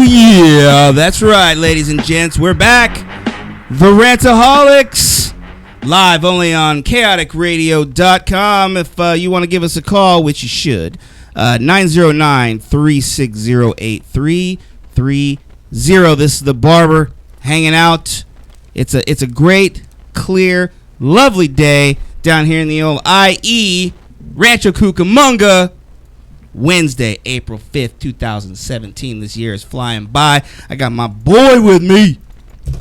Oh, yeah. That's right, ladies and gents. We're back. The RantAholix. Live only on KaoticRadio.com. If you want to give us a call, which you should, 909-360-8330. This is the barber hanging out. It's a great, clear, lovely day down here in the old IE, Rancho Cucamonga. Wednesday, April 5th, 2017. This year is flying by. I got my boy with me,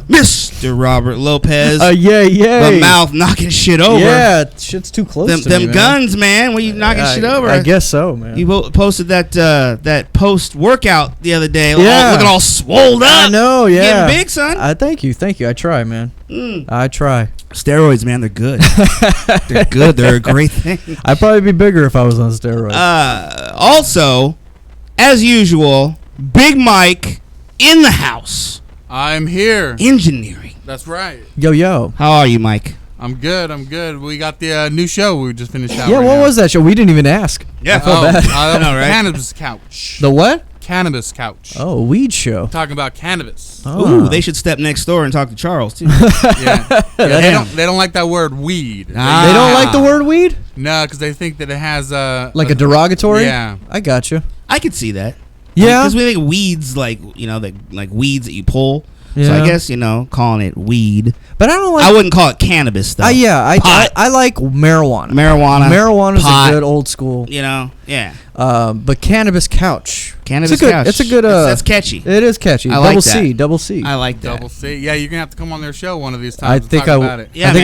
Mr. Robert Lopez. Yeah. My mouth knocking shit over. Yeah, shit's too close to me, them guns, man. When you knocking shit over? I guess so, man. You posted that post workout the other day. Yeah. Looking all swole up. I know, yeah. Getting big, son. Thank you. I try, man. I try. Steroids, man, they're good. They're good. They're a great thing. I'd probably be bigger if I was on steroids. Also, as usual, Big Mike in the house. I'm here. Engineering. That's right. Yo. How are you, Mike? I'm good. We got the new show we just finished out. Yeah, what was that show? We didn't even ask. Yeah, I felt bad. I know, right? Cannabis Couch. The what? Cannabis Couch. Oh, weed show. Talking about cannabis. Oh. Ooh, they should step next door and talk to Charles, too. Yeah. They don't like that word weed. They don't like the word weed? No, because they think that it has a derogatory? Yeah. I got you. I could see that. Yeah. Because we think weeds like weeds that you pull. Yeah. So I guess, calling it weed. But I don't like... I wouldn't call it cannabis, though. I like marijuana. Marijuana's a good old school. Yeah. But Cannabis Couch. Couch. It's a good... that's catchy. It is catchy. I like Double C. I like that. Double C. Yeah, you're going to have to come on their show one of these times. I think I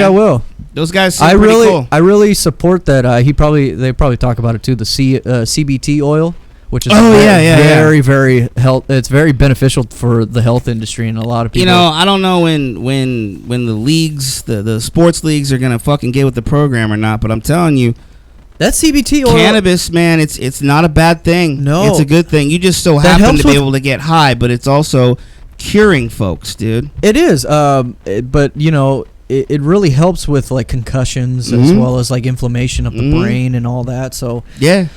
will. Those guys seem pretty cool. I really support that. They probably talk about it too. The CBT oil, which is very, very health. It's very beneficial for the health industry and a lot of people. I don't know when the leagues, the sports leagues, are gonna fucking get with the program or not. But I'm telling you, that CBT oil, cannabis, man, it's not a bad thing. No, it's a good thing. You just so happen to be able to get high, but it's also curing folks, dude. It is. But it really helps with like concussions as well as like inflammation of the brain and all that. So yeah,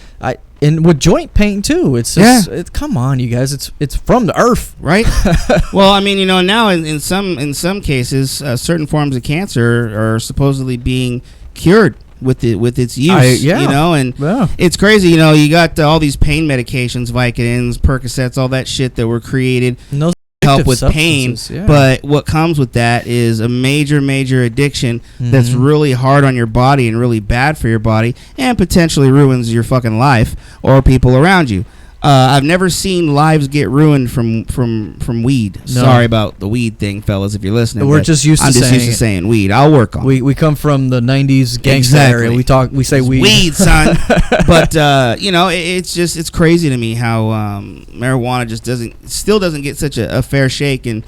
and with joint pain too. It's just come on, you guys. It's from the earth, right? Well, I mean, now in some cases, certain forms of cancer are supposedly being cured with its use. It's crazy. You got all these pain medications, Vicodins, Percocets, all that shit that were created. Help with pain, but what comes with that is a major addiction that's really hard on your body and really bad for your body and potentially ruins your fucking life or people around you. I've never seen lives get ruined from weed. No. Sorry about the weed thing, fellas, if you're listening. I'm just used to saying weed. I'll work on it. We come from the 90s gangsta area. We say weed. Weed, son. But it's crazy to me how marijuana just still doesn't get such a fair shake, and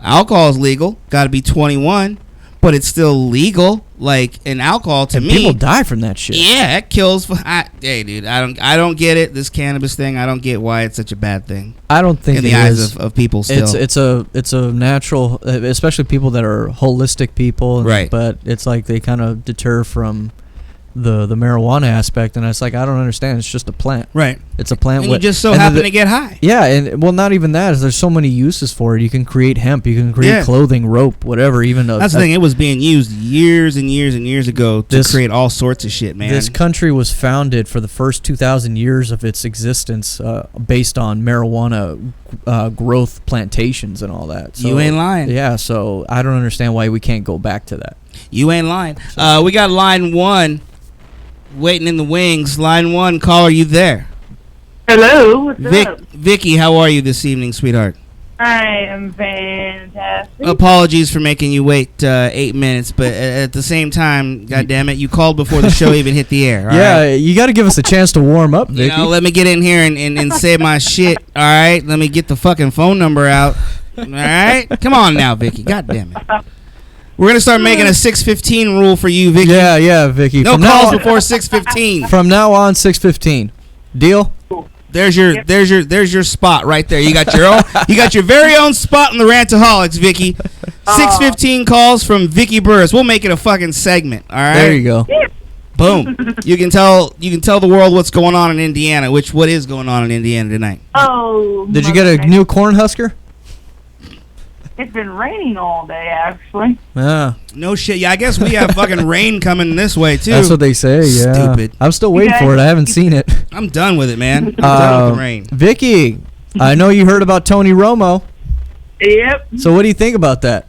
alcohol is legal, got to be 21. But it's still legal, and alcohol to me. People die from that shit. Yeah, it kills. Hey, dude, I don't get it. This cannabis thing, I don't get why it's such a bad thing. I don't think in the eyes of people. Still, it's a natural, especially people that are holistic people, right? But it's like they kind of deter from the marijuana aspect, and it's like I don't understand. It's just a plant, right? It's a plant. And you just so happen to get high. Yeah, and not even that. Is there's so many uses for it. You can create hemp. You can create clothing, rope, whatever. Even that's the thing. It was being used years and years and years ago to create all sorts of shit, man. This country was founded for the first 2,000 years of its existence based on marijuana growth plantations and all that. So, you ain't lying. Yeah, so I don't understand why we can't go back to that. You ain't lying. We got line 1 waiting in the wings. Line 1, caller, you there? Hello, what's up? Vicky, how are you this evening, sweetheart? I am fantastic. Apologies for making you wait 8 minutes, but at the same time, goddammit, you called before the show even hit the air. Right? You got to give us a chance to warm up, Vicky. Let me get in here and say my shit, all right? Let me get the fucking phone number out, all right? Come on now, Vicky, goddammit. We're going to start making a 6:15 rule for you, Vicky. Yeah, Vicky. No calls before 6:15. From now on, 6:15. Deal? There's your spot right there. You got your very own spot in the RantAholix, Vicky. 6:15 calls from Vicky Burris. We'll make it a fucking segment, all right? There you go. Boom. You can tell the world what's going on in Indiana, what is going on in Indiana tonight. Oh. Did you get a new corn husker? It's been raining all day, actually. Yeah. No shit. Yeah, I guess we have fucking rain coming this way, too. That's what they say, yeah. Stupid. I'm still waiting for it. I haven't seen it. I'm done with it, man. I'm done with the rain. Vicky, I know you heard about Tony Romo. Yep. So what do you think about that?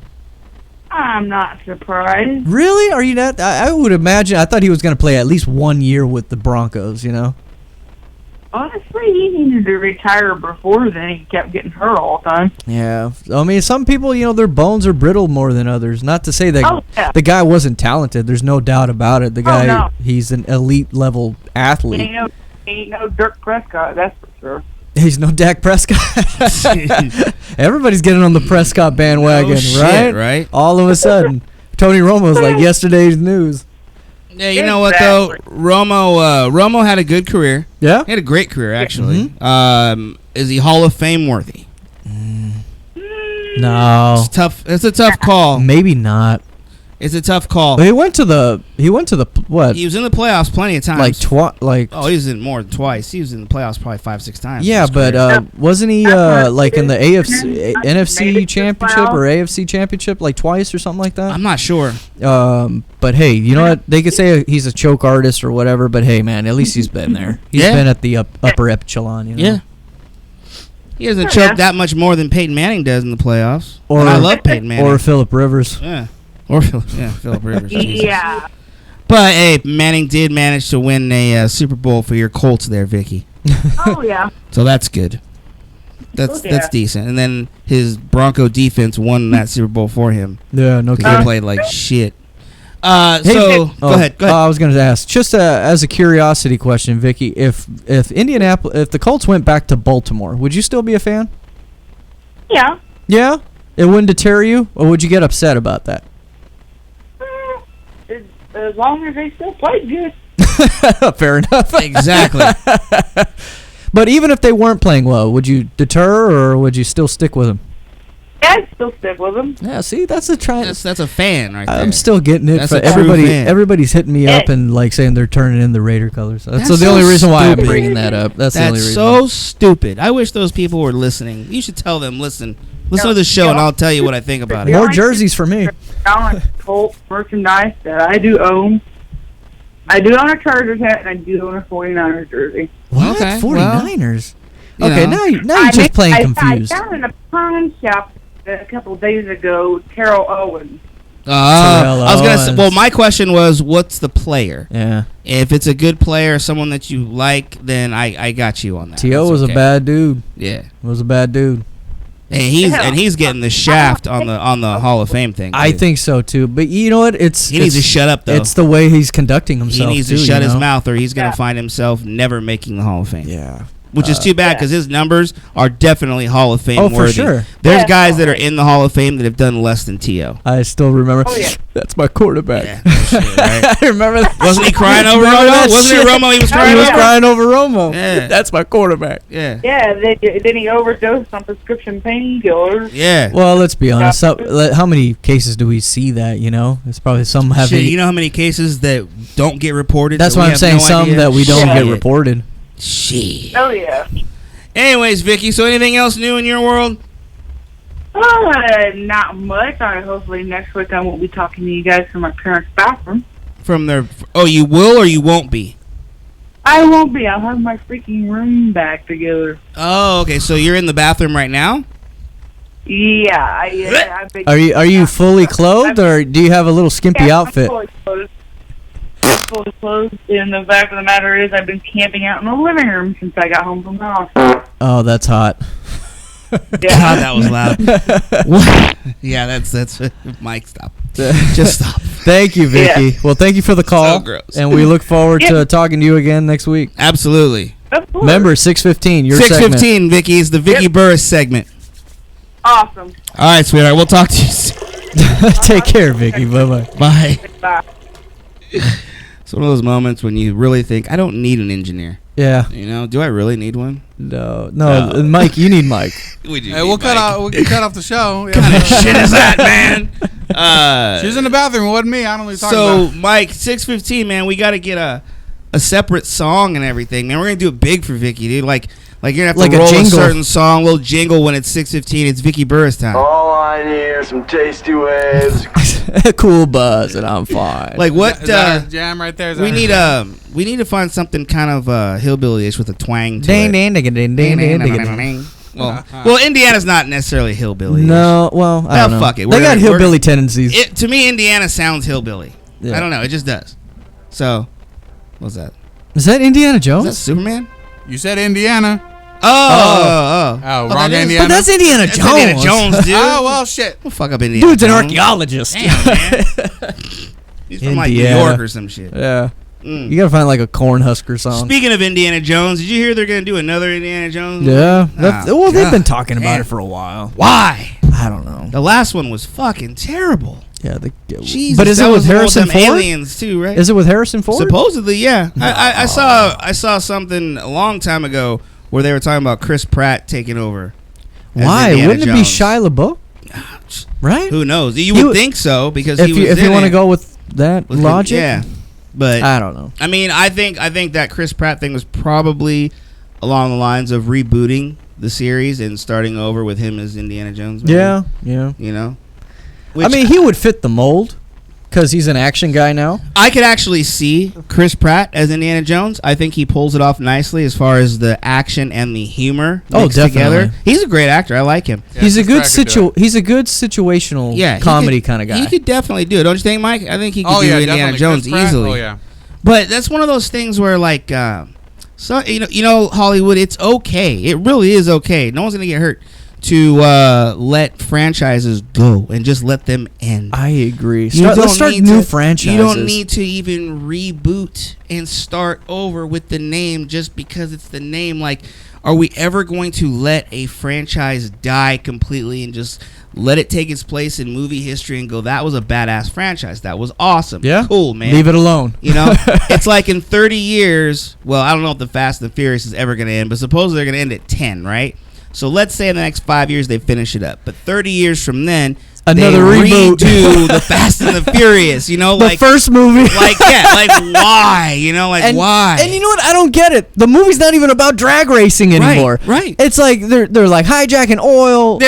I'm not surprised. Really? Are you not? I would imagine. I thought he was going to play at least 1 year with the Broncos, you know? Honestly, he needed to retire before then. He kept getting hurt all the time. Yeah. I mean, some people, you know, their bones are brittle more than others. Not to say that the guy wasn't talented. There's no doubt about it. The guy, he's an elite level athlete. He ain't no Dirk Prescott, that's for sure. He's no Dak Prescott. Everybody's getting on the Prescott bandwagon, right? All of a sudden. Tony Romo's like yesterday's news. Yeah, you know what though, Romo had a good career. Yeah, he had a great career actually. Mm-hmm. Is he Hall of Fame worthy? No, it's tough. It's a tough call. Maybe not. It's a tough call. He went to the what? He was in the playoffs plenty of times. Oh, he was in more than twice. He was in the playoffs probably 5-6 times. Yeah, but wasn't he like in the NFC championship or AFC championship like twice or something like that? I'm not sure. But hey, you know what? They could say he's a choke artist or whatever, but hey, man, at least he's been there. He's been at the upper echelon. You know? Yeah. He doesn't choke that much more than Peyton Manning does in the playoffs. And I love Peyton Manning. Or Phillip Rivers. Yeah. Phillip Rivers. Yeah. But, hey, Manning did manage to win a Super Bowl for your Colts there, Vicky. Oh, yeah. So that's good. That's decent. And then his Bronco defense won that Super Bowl for him. Yeah, no kidding. They played like shit. Go ahead. I was going to ask, just as a curiosity question, Vicky, if the Colts went back to Baltimore, would you still be a fan? Yeah. Yeah? It wouldn't deter you, or would you get upset about that? As long as they still play good. Fair enough. Exactly. But even if they weren't playing well, would you deter, or would you still stick with them? I'd still stick with them. Yeah, see, that's a try. That's a fan right there. I'm still getting it. That's but everybody's hitting me up and like saying they're turning in the Raider colors. That's the only reason why I'm bringing that up. That's the only reason. So stupid. I wish those people were listening. You should tell them, listen to the show, and I'll tell you what I think about it. More jerseys for me. Colt merchandise that I do own. I do own a Chargers hat, and I do own a 49ers jersey. What? Okay, 49ers? Well, okay, now you're just playing confused. I found in a pawn shop a couple of days ago, Terrell Owens. I was going to say, well, my question was, what's the player? Yeah. If it's a good player, someone that you like, then I got you on that. T.O. was a bad dude. Yeah. Was a bad dude. And he's getting the shaft on the Hall of Fame thing. I think so too. But you know what? He needs to shut up though. It's the way he's conducting himself. He needs to shut his mouth, or he's going to find himself never making the Hall of Fame. Yeah. Which is too bad because his numbers are dedefinitely Hall of Fame worthy. For sure. There's guys that are in the Hall of Fame that have done less than T.O. I still remember. Oh, yeah. That's my quarterback. Yeah, shit, right? I remember that. Wasn't he crying over Romo? Wasn't it Romo? He was crying over Romo. Yeah. That's my quarterback. Yeah. Yeah, then he overdosed on prescription painkillers. Yeah. Well, let's be honest. How many cases do we see that, you know? It's probably some have. Shit, you know how many cases that don't get reported? That's why I'm saying some that we don't get reported. Shit. Oh, yeah. Anyways, Vicky, so anything else new in your world? Not much. Hopefully next week I won't be talking to you guys from my parents' bathroom. From their... Oh, you will or you won't be? I won't be. I'll have my freaking room back together. Oh, okay. So you're in the bathroom right now? Yeah. Are you fully clothed, or do you have a little skimpy outfit? I'm fully clothed. And the fact of the matter is I've been camping out in the living room since I got home from the hospital. Oh, that's hot. God, that was loud. What? Yeah, that's Mike, stop. Just stop. Thank you, Vicky. Yeah. Well, thank you for the call. So gross. And we look forward to talking to you again next week. Absolutely. Remember, 6:15, your 6:15, Vicky, is the Vicky Burris segment. Awesome. All right, sweetheart. We'll talk to you soon. Take care, Vicky. Bye-bye. Bye. Bye. It's one of those moments when you really think, I don't need an engineer. Yeah. You know, do I really need one? No, Mike, you need Mike. We do. Hey, we'll cut off the show. What kind of shit is that, man? She was in the bathroom. It wasn't me. I don't know what you're talking about. So, Mike, 6:15, man, we got to get a separate song and everything, man. We're gonna do it big for Vicky, dude. Like you're gonna have to roll a certain song, little jingle when it's 6:15. It's Vicky Burris time. All I need are some tasty waves. Cool buzz, and I'm fine. Like what? Is that a jam right there? We need to find something kind of hillbilly-ish with a twang to ding, it. ding, ding. Well, Indiana's not necessarily hillbilly. No, well, I don't know. Fuck it. They got hillbilly tendencies. To me, Indiana sounds hillbilly. Yeah. I don't know. It just does. So, what's that? Is that Indiana Jones? Is that Superman? You said Indiana. Oh, wrong Indiana. But that's Indiana Jones. Indiana Jones, dude. Oh, well, shit. Well, fuck up Indiana Dude's an Jones. archaeologist. Damn, man. He's from like New York or some shit. Yeah. You gotta find like a Cornhusker song. Speaking of Indiana Jones, did you hear they're gonna do another Indiana Jones? Yeah. They've been talking about it for a while. Why? I don't know. The last one was fucking terrible. Yeah. Jesus, but is it with Harrison Ford? Aliens too, right? Is it with Harrison Ford? Supposedly, yeah. I saw something a long time ago where they were talking about Chris Pratt taking over. Why? Wouldn't it be Shia LaBeouf? Right? Who knows? You would think so because if you want to go with that logic. Yeah. But I don't know. I mean, I think that Chris Pratt thing was probably along the lines of rebooting the series and starting over with him as Indiana Jones. Maybe. Yeah. You know? I mean, he would fit the mold because he's an action guy now. I could actually see Chris Pratt as Indiana Jones. I think he pulls it off nicely as far as the action and the humor mixed together. He's a great actor. I like him. Yeah, he's a good situational comedy kind of guy. He could definitely do it. Don't you think, Mike? I think he could do Indiana Jones easily. Oh yeah. But that's one of those things where like so you know Hollywood, it's okay. It really is okay. No one's going to get hurt to let franchises go and just let them end. I agree. Let's start new franchises. You don't need to even reboot and start over with the name just because it's the name. Like, are we ever going to let a franchise die completely and just let it take its place in movie history and go, that was a badass franchise. That was awesome. Yeah. Cool, man. Leave it alone. You know, it's like in 30 years, well, I don't know if the Fast and the Furious is ever going to end, but supposedly they're going to end at 10, right? So let's say in the next 5 years they finish it up. But 30 years from then, another reboot. Redo the Fast and the Furious, you know, the like first movie. Like why? You know, like why? And you know what? I don't get it. The movie's not even about drag racing anymore. Right. It's like they're like hijacking oil.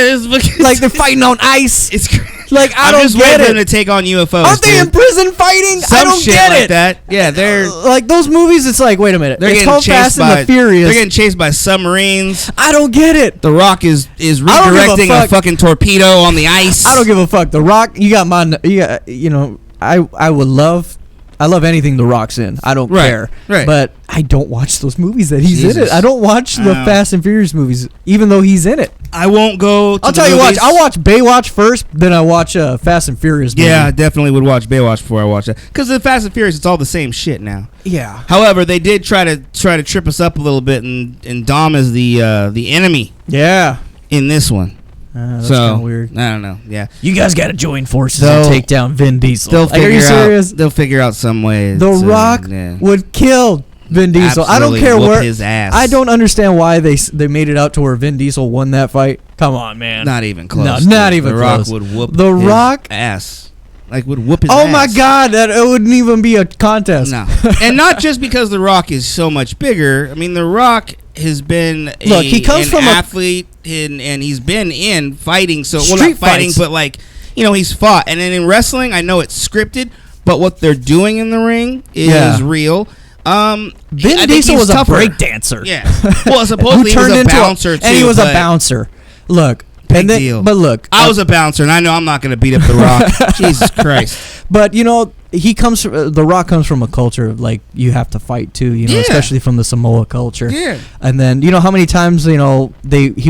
Like they're fighting on ice. It's like I don't just get waiting it. for them to take on UFOs. Aren't they in prison fighting? Some I don't shit get like it. that. Yeah, they're like those movies. It's like, wait a minute. They're it's getting called chased Fast and the Furious. They're getting chased by submarines. I don't get it. The Rock is redirecting a fucking torpedo on the ice. I don't give a fuck. The Rock. You got my. You know. I would love. I love anything The Rock's in. I don't care. Right. But I don't watch those movies that he's in it. I don't watch the Fast and Furious movies, even though he's in it. I won't go to I'll tell you what. I'll watch Baywatch first, then I watch Fast and Furious movie. Yeah, I definitely would watch Baywatch before I watch that. Because the Fast and Furious, it's all the same shit now. Yeah. However, they did try to trip us up a little bit, and Dom is the enemy. Yeah. In this one. That's kind of weird. I don't know. Yeah, you guys got to join forces and take down Vin Diesel. Are you serious? They'll figure out some way. The Rock would kill Vin Diesel. Absolutely. I don't care where his ass. I don't understand why they made it out to where Vin Diesel won that fight. Come on, man. Not even close. No, not even close. The Rock would whoop the his Rock ass. Like would whoop his ass. Oh my God, that it wouldn't even be a contest. No, and not just because The Rock is so much bigger. I mean, The Rock has been he comes from an athlete and he's been in fighting. So Street not fighting, fights. but like he's fought. And then in wrestling, I know it's scripted, but what they're doing in the ring is real. Vin Diesel was a break dancer. Yeah. Well, supposedly he was a bouncer too. And he was a bouncer. Look. Big deal. But look, I was a bouncer, and I know I'm not going to beat up The Rock. Jesus Christ! But The Rock comes from a culture of like you have to fight too, especially from the Samoa culture. Yeah. And then how many times he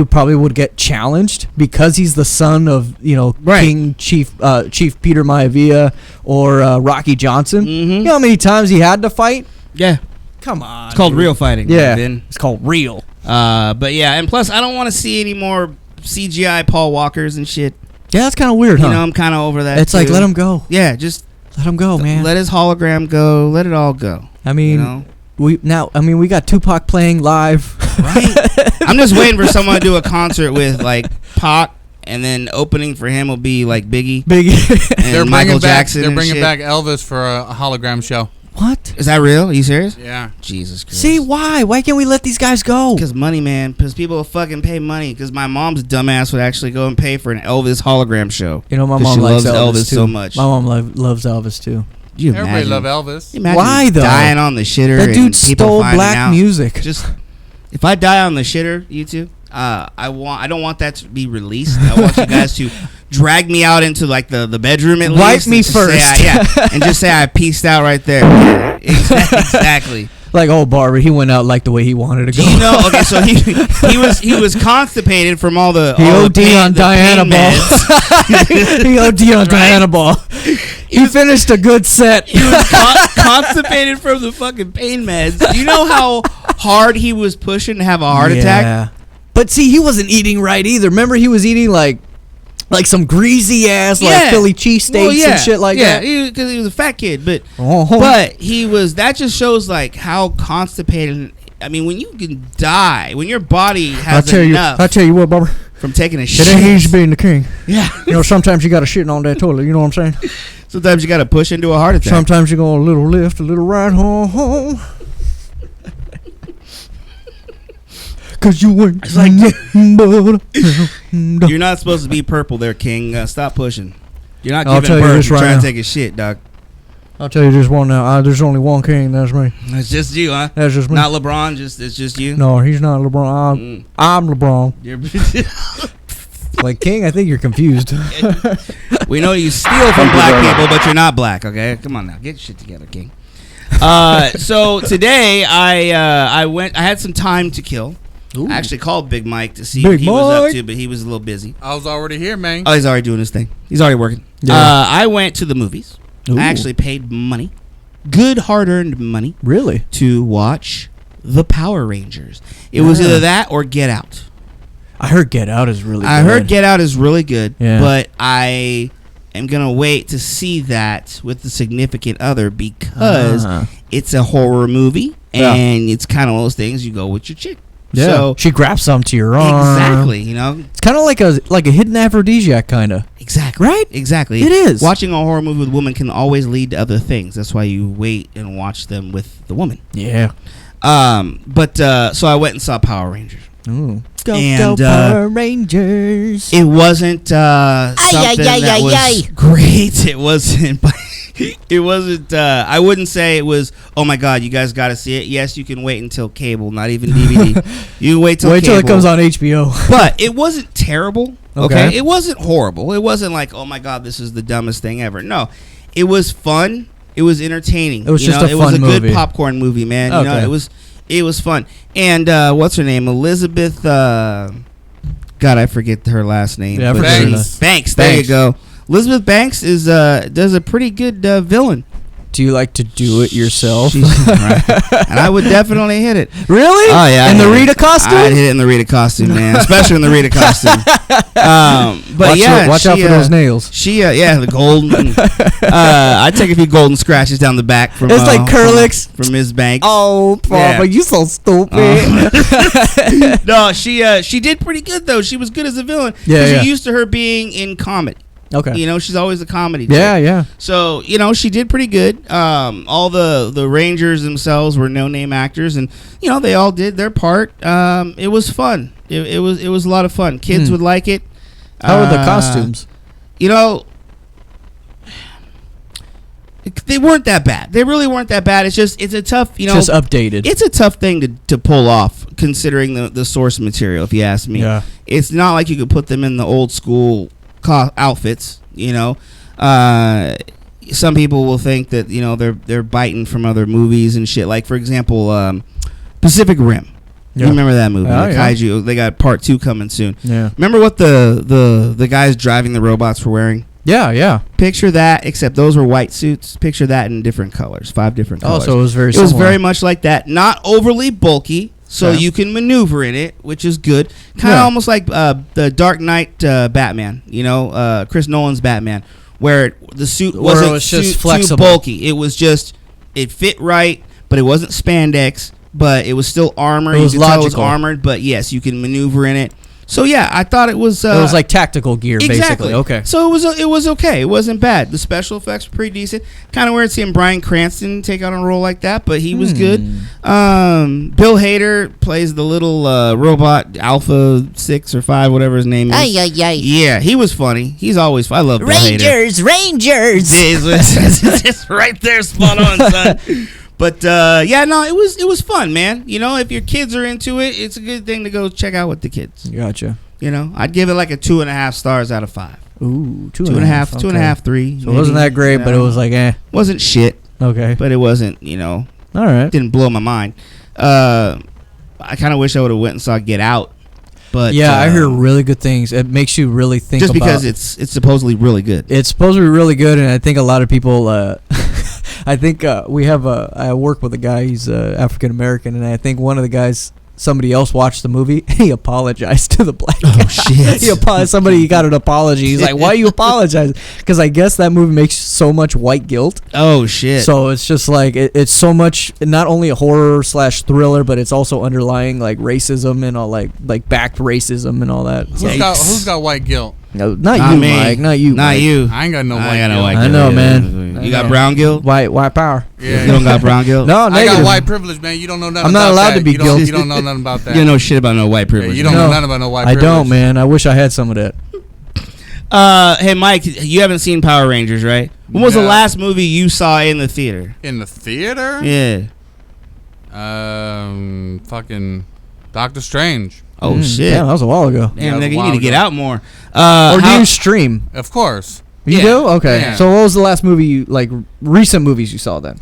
probably would get challenged because he's the son of King Chief Peter Maivia or Rocky Johnson. Mm-hmm. You know how many times he had to fight? Yeah. Come on. It's called real fighting. Yeah. It's called real. But yeah, and plus I don't want to see any more CGI Paul Walkers and shit. Yeah, that's kind of weird, huh? I'm kind of over that. It's like, let him go. Yeah, just let him go, man. Let his hologram go. Let it all go. I mean, we got Tupac playing live. Right. I'm just waiting for someone to do a concert with like Pac, and then opening for him will be like Biggie. And Michael Jackson. They're bringing back Elvis for a hologram show. What? Is that real? Are you serious? Yeah. Jesus Christ. See, why? Why can't we let these guys go? Because money, man. Because people will fucking pay money. Because my mom's dumbass would actually go and pay for an Elvis hologram show. You know, my mom likes Elvis too. so much. My mom loves Elvis too. Everybody love Elvis. Why though? Dying on the shitter. That dude stole black music. Just if I die on the shitter, you two, I don't want that to be released. I want you guys to drag me out into like the bedroom at least. Wipe me first. And just say I peaced out right there. Yeah, exactly. Like Barbara, he went out like the way he wanted to go. You know, okay, so he was constipated from all the OD on Diana Ball. He OD on Diana Ball. He finished a good set. He was constipated from the fucking pain meds. Do you know how hard he was pushing to have a heart attack? But see, he wasn't eating right either. Remember, he was eating like some greasy ass like Philly cheesesteaks and shit like that. Yeah, because he was a fat kid, but he was. That just shows like how constipated. I mean, when you can die, when your body has enough. I tell you what, Barbara. From taking a shit. It ain't easy being the king. Yeah. You know, sometimes you got to shit on that toilet. You know what I'm saying? Sometimes you got to push into a heart attack. Sometimes you go a little lift, a little right home. Cause you were like you're not supposed to be purple there, King. Stop pushing. You're not giving birth. You're trying to take a shit, dog. I'll tell you this one now. There's only one king. That's me. It's just you, huh? That's just me. Not LeBron. It's just you. No, he's not LeBron. I'm LeBron. Like King, I think you're confused. We know you steal from black people, but you're not black. Okay, come on now, get your shit together, King. So today I had some time to kill. Ooh. I actually called Big Mike to see what he was up to, but he was a little busy. I was already here, man. Oh, he's already doing his thing. He's already working. Yeah. I went to the movies. Ooh. I actually paid money, good hard-earned money. Really? To watch The Power Rangers. It was either that or Get Out. I heard Get Out is really good. I heard Get Out is really good, but I am going to wait to see that with the significant other because it's a horror movie, and it's kind of one of those things you go with your chick. Yeah, so she grabs some to your arm. Exactly, you know. It's kind of like a hidden aphrodisiac, kind of. Exactly. Right? Exactly. It is. Watching a horror movie with a woman can always lead to other things. That's why you wait and watch them with the woman. Yeah. So I went and saw Power Rangers. Ooh. Go Power Rangers. It wasn't something that was great. It wasn't. It wasn't. I wouldn't say it was. Oh my God, you guys got to see it. Yes, you can wait until cable, not even DVD. You can wait till it comes on HBO. But it wasn't terrible. Okay, it wasn't horrible. It wasn't like, oh my God, this is the dumbest thing ever. No, it was fun. It was entertaining. It was just a fun movie. It was a good popcorn movie, man. Okay. You know, it was fun. And what's her name? Elizabeth. God, I forget her last name. Yeah, Banks. There you go. Elizabeth Banks does a pretty good villain. Do you like to do it yourself? Right. And I would definitely hit it. Really? Oh yeah. In the Rita costume? I'd hit it in the Rita costume, man. Especially in the Rita costume. But watch out for those nails. The golden. I'd take a few golden scratches down the back from. It's like Curlix from Ms. Banks. Oh, Papa, you so stupid. No, she did pretty good though. She was good as a villain. Yeah. You're used to her being in comedy. Okay. You know, she's always a comedy. Yeah. So, you know, she did pretty good. All the Rangers themselves were no-name actors, and, you know, they all did their part. It was fun. It was a lot of fun. Kids would like it. How were the costumes? You know, they weren't that bad. They really weren't that bad. It's a tough, you know. Just updated. It's a tough thing to pull off, considering the source material, if you ask me. Yeah. It's not like you could put them in the old school outfits, you know. Some people will think that, you know, they're biting from other movies and shit. Like, for example, Pacific Rim. Yeah. You remember that movie? Kaiju. They got part 2 coming soon. Yeah. Remember what the guys driving the robots were wearing? Yeah. Picture that, except those were white suits. Picture that in different colors, 5 different colors. Oh, so it was very similar. It was very much like that. Not overly bulky. So you can maneuver in it, which is good. Kind of almost like the Dark Knight Batman, you know, Chris Nolan's Batman, where the suit wasn't just too flexible. bulky. It was just, it fit right, but it wasn't spandex, but it was still armor. It was you could tell it was logical. armored, but yes, you can maneuver in it. So yeah, I thought it was. It was like tactical gear, exactly. basically. Okay. So it was okay. It wasn't bad. The special effects were pretty decent. Kind of weird seeing Bryan Cranston take on a role like that, but he was good. Bill Hader plays the little robot Alpha 6 or 5, whatever his name is. Yeah, he was funny. He's always. I love Bill Hader. Rangers. It's right there, spot on, son. But yeah, no, it was fun, man. You know, if your kids are into it, it's a good thing to go check out with the kids. Gotcha. You know, I'd give it like a 2.5 stars out of 5. Ooh, 2.5, okay. 2.5, 3. So it wasn't that great, but it was like, wasn't shit. Okay. But it wasn't, you know. All right. Didn't blow my mind. I kind of wish I would have went and saw Get Out. But yeah, I hear really good things. It makes you really think just about... because it's supposedly really good. It's supposed to be really good, and I think a lot of people... I think we have I work with a guy, he's African American, and I think one of the guys, somebody else watched the movie, and he apologized to the black guy. Oh, shit. Somebody got an apology. He's like, why you apologize? Because I guess that movie makes so much white guilt. Oh, shit. So it's just like, it's so much, not only a horror / thriller, but it's also underlying like racism and all, like backed racism and all that. Who's got white guilt? No, not you, me. Mike. Not you. Not Mike. you. I ain't got no white got guilt. no white I guilt. know, man. You got brown guilt? White power. Yeah. You don't got brown guilt? No, I negative. got white privilege, man. You don't know nothing I'm about not allowed that. to be You guilty. don't know nothing about that. You don't know shit about no white privilege. You don't know nothing about no white privilege. I don't, man. I wish I had some of that. Hey, Mike, you haven't seen Power Rangers, right? When was the last movie you saw in the theater? In the theater? Yeah. Fucking Doctor Strange. Oh, shit. Damn, that was a while ago. Damn, Yeah, nigga, you need to get out more. Or do you stream? Of course. You do? Okay. Yeah. So what was the last movie you, like, recent movies you saw then?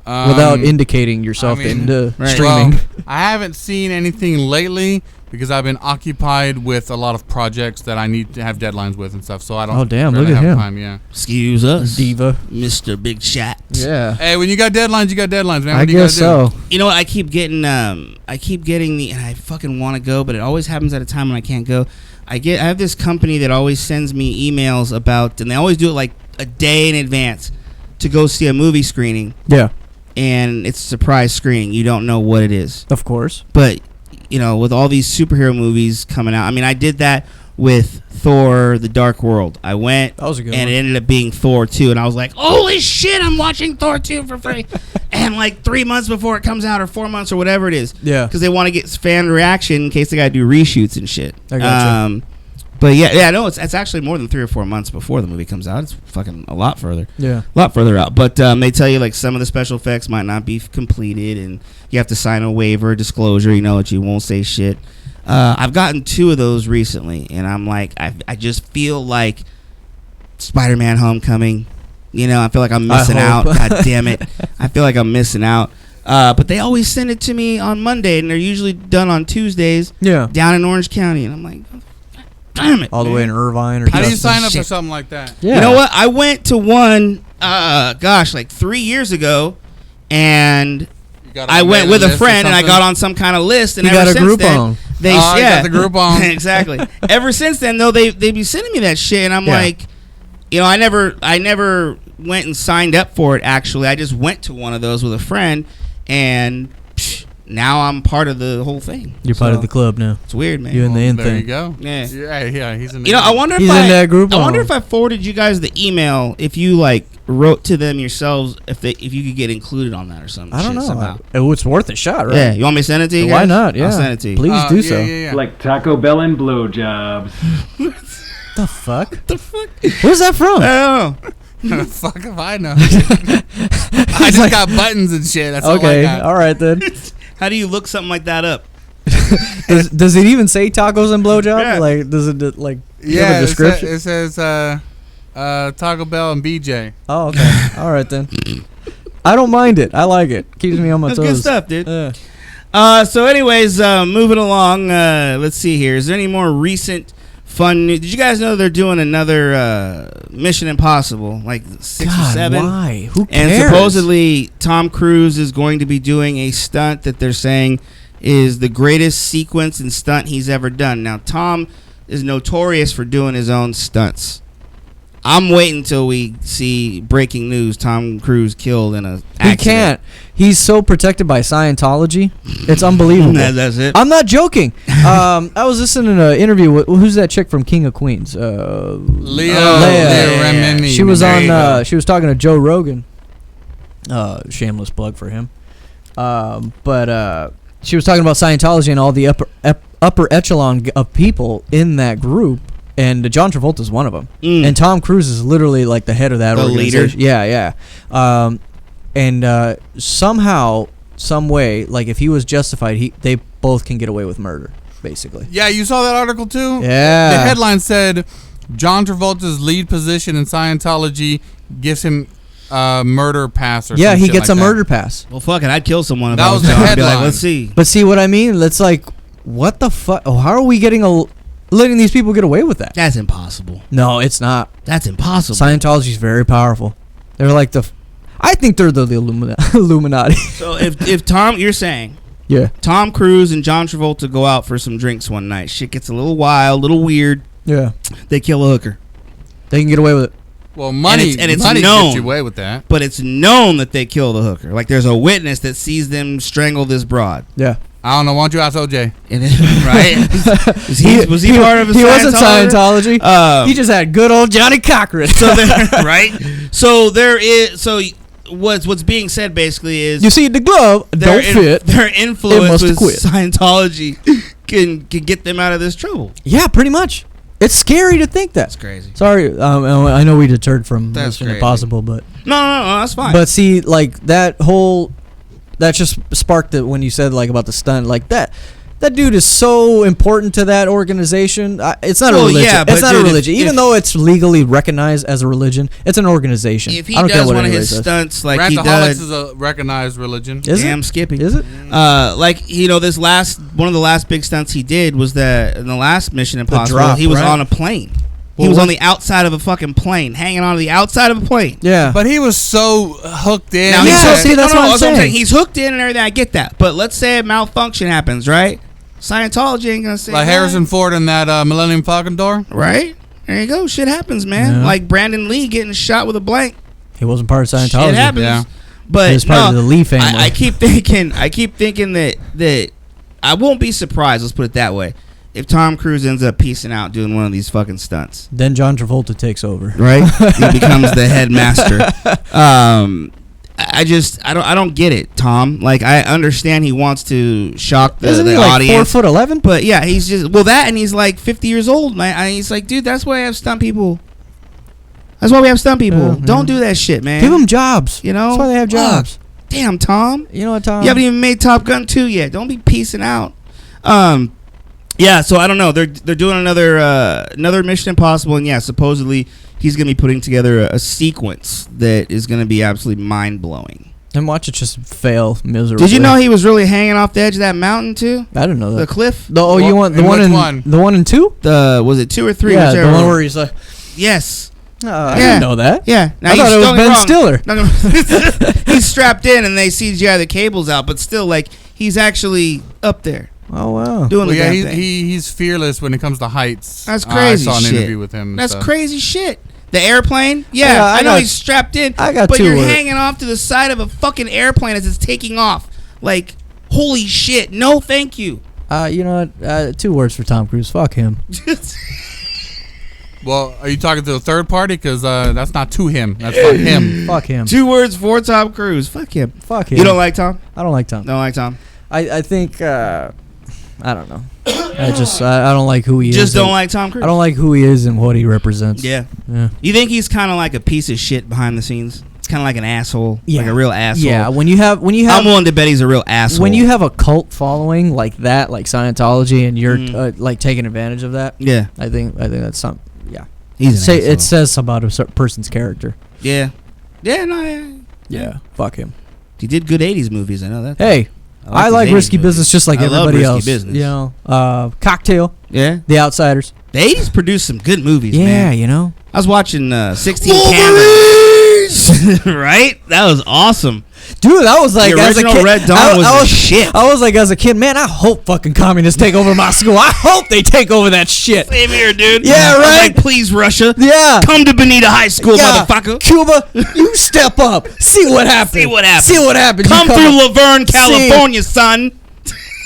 Without indicating yourself into streaming. Well, I haven't seen anything lately because I've been occupied with a lot of projects that I need to have deadlines with and stuff. So I don't look at have him. time. Yeah. Excuse us. Diva. Mr. Big Shot. Yeah. Hey, when you got deadlines, you got deadlines, man. I What do you guess gotta so. do? You know what? I keep getting and I fucking want to go, but it always happens at a time when I can't go. I have this company that always sends me emails about, and they always do it like a day in advance to go see a movie screening. Yeah. And it's a surprise screening. You don't know what it is. Of course. But, you know, with all these superhero movies coming out, I mean, I did that with Thor: The Dark World. I went, that was a good and one. it ended up being Thor 2, and I was like, holy shit, I'm watching Thor 2 for free. And like 3 months before it comes out, or 4 months, or whatever it is. Yeah. Because they want to get fan reaction in case they got to do reshoots and shit. I gotcha. But yeah, no, it's actually more than 3 or 4 months before the movie comes out. It's fucking a lot further. Yeah. A lot further out. But they tell you, like, some of the special effects might not be completed, and you have to sign a waiver, disclosure, you know, that you won't say shit. I've gotten 2 of those recently, and I'm like, I just feel like Spider-Man Homecoming. You know, I feel like I'm missing out. God damn it. I feel like I'm missing out. But they always send it to me on Monday, and they're usually done on Tuesdays. Yeah. Down in Orange County, and I'm like, damn it. All the way in Irvine or How do you something. sign up for something like that? Yeah. You know what? I went to one, like 3 years ago, and I went with a friend, and I got on some kind of list, and you ever got a since group then, on. they got the group on. Exactly. Ever since then, though, they be sending me that shit, and I'm like, you know, I never went and signed up for it. Actually, I just went to one of those with a friend, and now I'm part of the whole thing. You're part of the club now. It's weird, man. You in the end There thing. you go. Yeah. Yeah, he's in the You know, I wonder if He's in that group I wonder on. if I forwarded you guys the email, if you like wrote to them yourselves, if you could get included on that or something. I don't know. Somehow. It's worth a shot, right? Yeah, you want me to send it to you? Why guys? not? Yeah. I'll send it to you. Please do so. Yeah. Like Taco Bell and blowjobs. The fuck? The fuck? Where's that from? Oh, The fuck if I know? I just got buttons and shit. That's all I Okay, got. all right then. how do you look something like that up? Does it even say tacos and blowjob? Yeah. Like, does it like give Yeah, a description? it says Taco Bell and BJ. Oh, okay. All right then. I don't mind it. I like it. Keeps me on my That's toes. good stuff, dude. Yeah. So anyways, moving along, let's see here. Is there any more recent fun news? Did you guys know they're doing another Mission Impossible, like 6 or 7? Why? Who And cares? supposedly Tom Cruise is going to be doing a stunt that they're saying is the greatest sequence and stunt he's ever done. Now, Tom is notorious for doing his own stunts. I'm waiting until we see breaking news: Tom Cruise killed in a accident. He can't. He's so protected by Scientology. It's unbelievable. That's it. I'm not joking. I was listening to an interview with who's that chick from King of Queens? Leah Remini. She was on. She was talking to Joe Rogan. Shameless plug for him. But she was talking about Scientology and all the upper echelon of people in that group. And John Travolta's one of them. And Tom Cruise is literally like the head of that organization. Leader. Yeah. And somehow, some way, like if he was justified, they both can get away with murder, basically. Yeah, you saw that article too? Yeah. The headline said, John Travolta's lead position in Scientology gives him a murder pass or something. Yeah, he gets like a that. murder pass. Well, fuck it. I'd kill someone if That I was was the John. I'd be like, headline. let's see. But see what I mean? It's like, what the fuck? Oh, how are we letting these people get away with that? That's impossible. No, it's not. That's impossible. Scientology's very powerful. They're like I think they're the Illuminati. So if Tom, you're saying, yeah, Tom Cruise and John Travolta go out for some drinks one night, shit gets a little wild, a little weird. Yeah, they kill a hooker. They can get away with it. Well, money and it's money known, gets you away with that. But it's known that they kill the hooker. Like there's a witness that sees them strangle this broad. Yeah. I don't know. Why don't you ask OJ? Right? Was he part of a Scientology? He wasn't Scientology. He just had good old Johnny Cochran. So right? So there is. So what's being said basically is, you see the glove don't fit. Their influence with Scientology can get them out of this trouble. Yeah, pretty much. It's scary to think that. That's crazy. Sorry, I know we deterred from Mission Impossible, but no, that's fine. But see, like that just sparked it when you said like about the stunt, like that dude is so important to that organization. It's not a religion. Yeah, it's not a religion. Even though it's legally recognized as a religion, it's an organization. If he does one of his stunts like he RantAholix does, is a recognized religion. Is damn it? Skippy. Is it? Like this one of the last big stunts he did was that in the last Mission Impossible, he was on a plane. He was on the outside of a fucking plane, hanging on to the outside of a plane. Yeah. But he was so hooked in. Now, that's what I'm saying. He's hooked in and everything. I get that. But let's say a malfunction happens, right? Scientology ain't going to say like Harrison Ford in that Millennium Falcon door. Right? There you go. Shit happens, man. Yeah. Like Brandon Lee getting shot with a blank. He wasn't part of Scientology. Shit happens. Yeah. But he was part of the Lee family. I keep thinking that I won't be surprised, let's put it that way, if Tom Cruise ends up piecing out doing one of these fucking stunts. Then John Travolta takes over. Right? He becomes the headmaster. I don't get it, Tom. Like, I understand he wants to shock the audience. 4'11", but yeah, he's just and he's like 50 years old, man. He's like, dude, that's why I have stunt people. That's why we have stunt people. Don't do that shit, man. Give them jobs. You know, that's why they have jobs. Damn, Tom. You know what, Tom? You haven't even made Top Gun 2 yet. Don't be piecing out. Yeah, so I don't know. They're doing another Mission Impossible, and yeah, supposedly he's gonna be putting together a sequence that is gonna be absolutely mind blowing. And watch it just fail miserably. Did you know he was really hanging off the edge of that mountain too? I didn't know that. The cliff. You want the one in 2? Was it 2 or 3? Yeah, the one where he's like, yes. I didn't know that. Yeah, now I thought it was Ben Stiller. He's strapped in, and they CGI the cables out, but still, like, he's actually up there. Oh wow! Doing the damn thing. He's fearless when it comes to heights. That's crazy. I saw an shit. interview with him. That's crazy shit. The airplane, I know he's strapped in, but you're hanging off to the side of a fucking airplane as it's taking off. Like, holy shit! No, thank you. You know what? 2 words for Tom Cruise. Fuck him. Well, are you talking to a third party? Because that's not to him. That's fuck him. Fuck him. 2 words for Tom Cruise. Fuck him. Fuck him. You don't like Tom? I don't like Tom. Don't like Tom. I think I don't know. I don't like who he is. Just don't like Tom Cruise. I don't like who he is and what he represents. Yeah. You think he's kind of like a piece of shit behind the scenes? It's kind of like an asshole, like a real asshole. Yeah. When you have, I'm willing to bet he's a real asshole. When you have a cult following like that, like Scientology, and you're like taking advantage of that. Yeah. I think that's something. Yeah. It says about a person's character. Yeah. Yeah. No. Yeah. Fuck him. He did good 80s movies. I know that. Hey. I like Risky Business just like everybody else. Business. You know, Cocktail. Yeah. The Outsiders. The 80s produced some good movies, man. Yeah, you know. I was watching 16 Candles. Right? That was awesome. Dude, I was like, the as a original kid, Red Dawn was shit. I was like, as a kid, man, I hope fucking communists take over my school. I hope they take over that shit. Same here, dude. Yeah, right? Like, please, Russia. Yeah. Come to Bonita High School, motherfucker. Cuba, you step up. See what happens. See what happens. See what happens. Come through Laverne, California, son.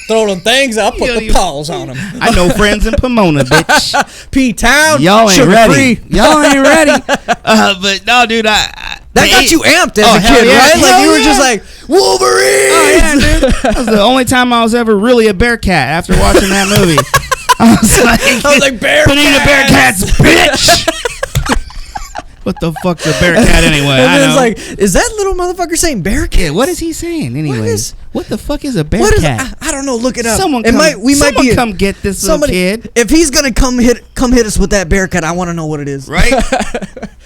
Throw them things up, put the paws on them. I know friends in Pomona, bitch. P-Town. Y'all ain't ready. Free. Y'all ain't ready. But no, dude, that got you amped as a kid, right? Like you were just like, Wolverine. Oh yeah, dude. That was the only time I was ever really a Bearcat after watching that movie. I was like Bearcat. Bonita Bearcats, bitch. What the fuck's a Bearcat anyway? And then it's like, is that little motherfucker saying Bearcat? Yeah, what is he saying anyways? What the fuck is a Bearcat? I don't know. Look it up. Someone come get this little kid. If he's gonna come hit us with that Bearcat, I want to know what it is. Right?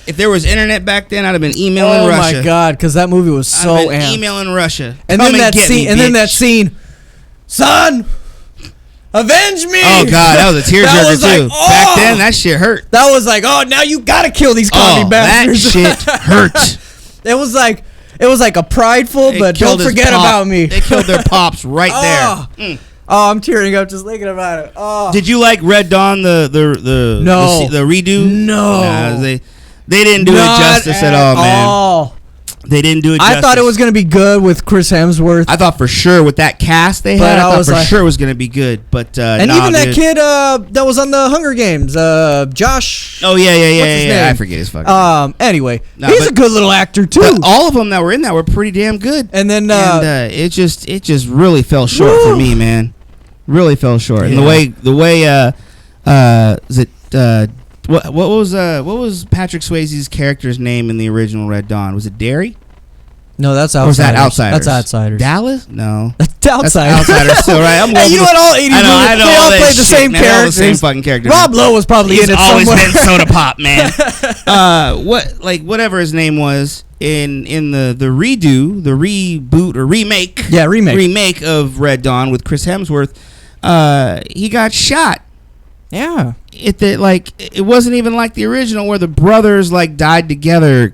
If there was internet back then, I'd have been emailing Russia. Oh my god, because that movie was so I'd have been emailing Russia. And then that scene, son. Avenge me! Oh god, that was a tearjerker too. Like, Back then, that shit hurt. That was like, oh, now you gotta kill these commie bastards. That shit hurt. It was like a prideful, but don't forget about me. They killed their pops right there. Oh, I'm tearing up just thinking about it. Oh. Did you like Red Dawn the redo? No. Nah, they didn't do it justice at all, man. They didn't do it justice. I thought it was going to be good with Chris Hemsworth. I thought for sure with that cast they had, I thought for sure it was going to be good. But and even that kid that was on the Hunger Games, Josh. Oh yeah. What's his name? I forget his fucking name. Anyway, he's a good little actor too. But all of them that were in that were pretty damn good. And then it just really fell short for me, man. Really fell short. Yeah. And the way what was Patrick Swayze's character's name in the original Red Dawn? Was it Derry? No, that's Outsiders. Or was that Outsiders? That's Outsiders. Dallas? No. That's Outsiders. That's Outsiders still, right? Hey, you know what? All 80s movies, they all played the same characters. All the same fucking characters. Rob Lowe was probably in it somewhere. He's always been Soda Pop, man. Whatever his name was in the redo, the reboot or remake. Yeah, remake of Red Dawn with Chris Hemsworth. He got shot. Yeah. It wasn't even like the original where the brothers died together,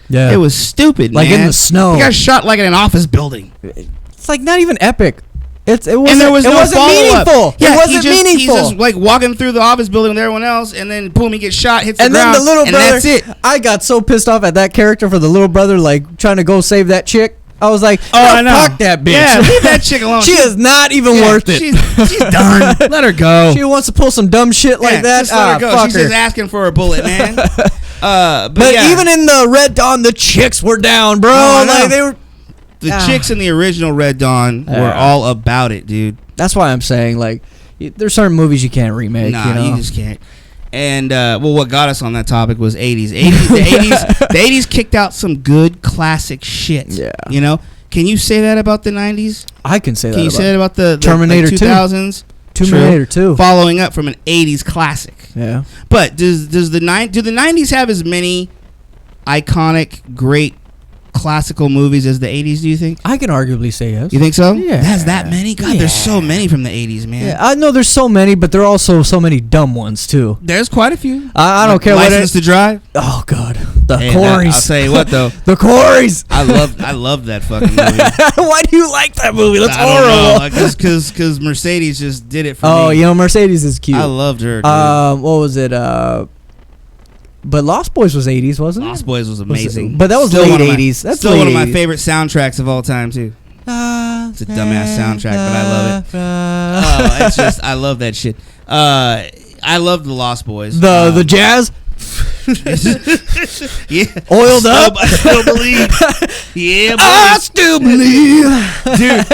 Yeah. It was stupid, man. In the snow. He got shot in an office building. It's not even epic. It wasn't meaningful. Yeah, it wasn't meaningful. He's just walking through the office building with everyone else, and then boom, he gets shot, hits the ground, and then the little brother. That's it. I got so pissed off at that character for the little brother, trying to go save that chick. I was like, I know. Fuck that bitch. Yeah, leave that chick alone. She is not even worth it. She's done. Let her go. She wants to pull some dumb shit like that. Just let her go. She's just asking for a bullet, man. But even in the Red Dawn, the chicks were down, bro. They were. The chicks in the original Red Dawn were all about it, dude. That's why I'm saying, there's certain movies you can't remake. Nah, you just can't. And what got us on that topic was 80s. The 80s kicked out some good classic shit. Yeah. Can you say that about the 90s? I can say that. Can you say that about the Terminator 2000s? Terminator 2. Following up from an 80s classic. Yeah. But do the 90s have as many iconic, great classical movies as the 80s, do you think? I can arguably say yes. You think so? Yeah. It has that many? God, there's so many from the 80s, man. Yeah, I know there's so many, but there are also so many dumb ones, too. There's quite a few. I don't care what License to Drive? Oh, God. The Corys. I'll tell you what, though. The Corys. I love that fucking movie. Why do you like that movie? That's horrible. Because Mercedes just did it for me. Mercedes is cute. I loved her, dude. What was it? But Lost Boys was 80s, wasn't it? Lost Boys was amazing. But that was late 80s. That's still one of my favorite soundtracks of all time, too. It's a dumbass soundtrack, but I love it. It's just, I love that shit. I love the Lost Boys. The jazz? Yeah. Oiled up? I still believe. Yeah, boy. I still believe. Dude.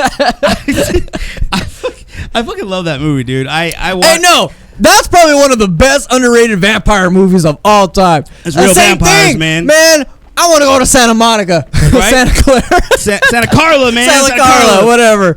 I fucking love that movie, dude. Hey, no. That's probably one of the best underrated vampire movies of all time. It's real vampires, man. Man, I want to go to Santa Monica. Right? Santa Clara. Santa Carla, man. Santa Carla, whatever.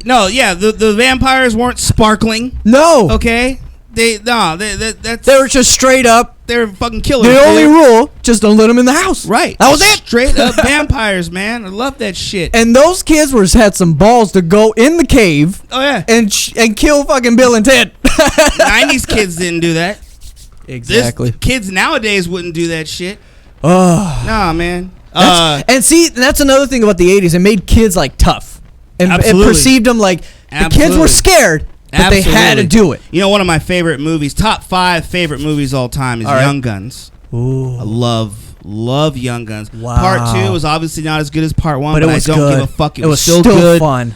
No, yeah, the vampires weren't sparkling. No. Okay? They were just straight up. They were fucking killers. The only rule, just don't let them in the house. Right. That was it. Straight up vampires, man. I love that shit. And those kids had some balls to go in the cave. Oh, yeah. And kill fucking Bill and Ted. 90s kids didn't do that. Exactly. Kids nowadays wouldn't do that shit. Nah, man. And see, that's another thing about the 80s. It made kids like tough. And it perceived them like the kids were scared, but they had to do it. You know, one of my favorite movies, top 5 favorite movies all time is Young Guns. Ooh. I love Young Guns. Wow. Part 2 was obviously not as good as part 1, but I don't give a fuck. It was still good. Fun.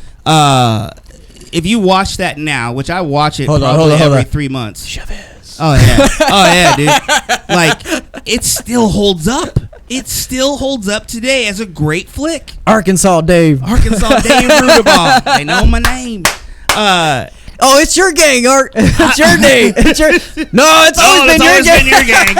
If you watch that now, which I watch it probably every 3 months. Chavez. Oh yeah, dude. Like, it still holds up. It still holds up today as a great flick. Arkansas Dave Rudabaugh. They know my name. Oh, it's your gang, Art. It's your name. No, it's always been your gang.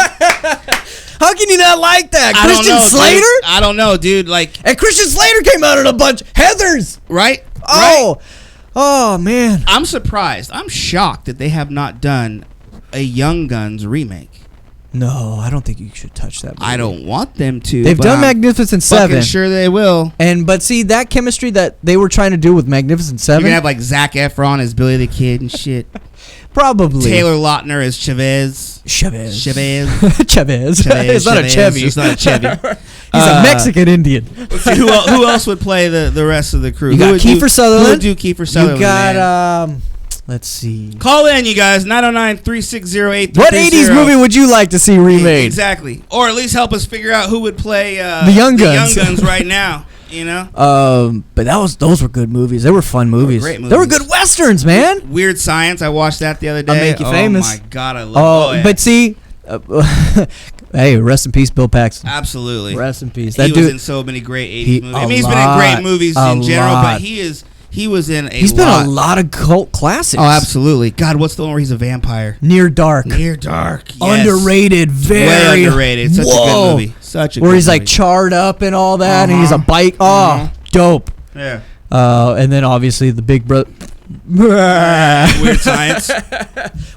How can you not like that? Christian Slater? Dude. I don't know, dude. Like, and Christian Slater came out in a bunch. Heathers. Right? Oh, man. I'm surprised. I'm shocked that they have not done a Young Guns remake. No, I don't think you should touch that movie. I don't want them to. They've done Magnificent Seven. Fucking sure they will. But see, that chemistry that they were trying to do with Magnificent Seven. You're gonna have like Zac Efron as Billy the Kid and shit. Probably. Taylor Lautner as Chavez. Chavez. It's not a Chevy. It's not a Chevy. He's a Mexican Indian. Let's see, who else would play the rest of the crew? You got Kiefer Sutherland. Who would do Kiefer Sutherland? You got let's see. Call in, you guys. 909-360-8330. What 80s movie would you like to see remade? Exactly. Or at least help us figure out who would play the Young Guns. Young Guns right now. You know? But those were good movies. They were fun movies. Great movies. They were good westerns, man. Weird Science. I watched that the other day. I'll Make You Famous. Oh my God, I love it. But see, hey, rest in peace, Bill Paxton. Absolutely. Rest in peace. He was in so many great 80s movies. I mean, he's been in great movies in general, but he was in He's been a lot of cult classics. Oh, absolutely. God, what's the one where he's a vampire? Near Dark. Yes. Underrated. Very way underrated. Such a good movie. Where he's like charred up and all that, and he's a bike. Oh, dope. Yeah. And then obviously the Big Brother. Weird Science.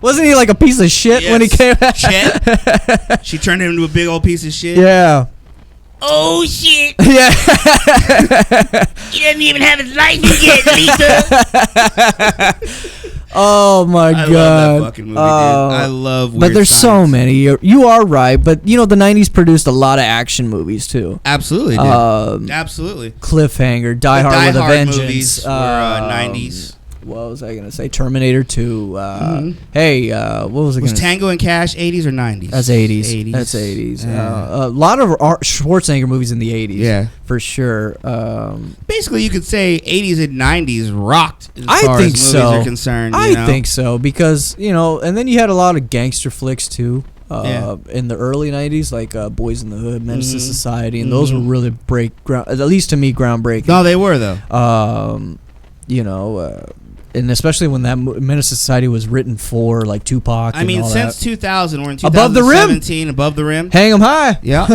Wasn't he like a piece of shit when he came out? Chet. She turned him into a big old piece of shit. Yeah. Oh shit! Yeah. He doesn't even have his license yet, Lisa. Oh my God! I love that fucking movie, dude. I love. But there's so many. You are right, but you know the '90s produced a lot of action movies too. Absolutely, dude. Absolutely. Cliffhanger, Die Hard with a Vengeance. Movies were '90s. What was I gonna say? Terminator 2. Hey, what was it? Was Tango and Cash 80s or 90s? That's 80s. That's 80s. A lot of Schwarzenegger movies in the 80s. Yeah, for sure. Basically, you could say 80s and 90s rocked. As far as movies are concerned. I think so because and then you had a lot of gangster flicks too. In the early 90s, like Boys in the Hood, Menace to Society, and those were really at least to me, groundbreaking. No, they were though. And especially when that Menace to Society was written for like Tupac. I mean, since 2000, we're in 2017. Above the rim. Hang 'em high. Yeah.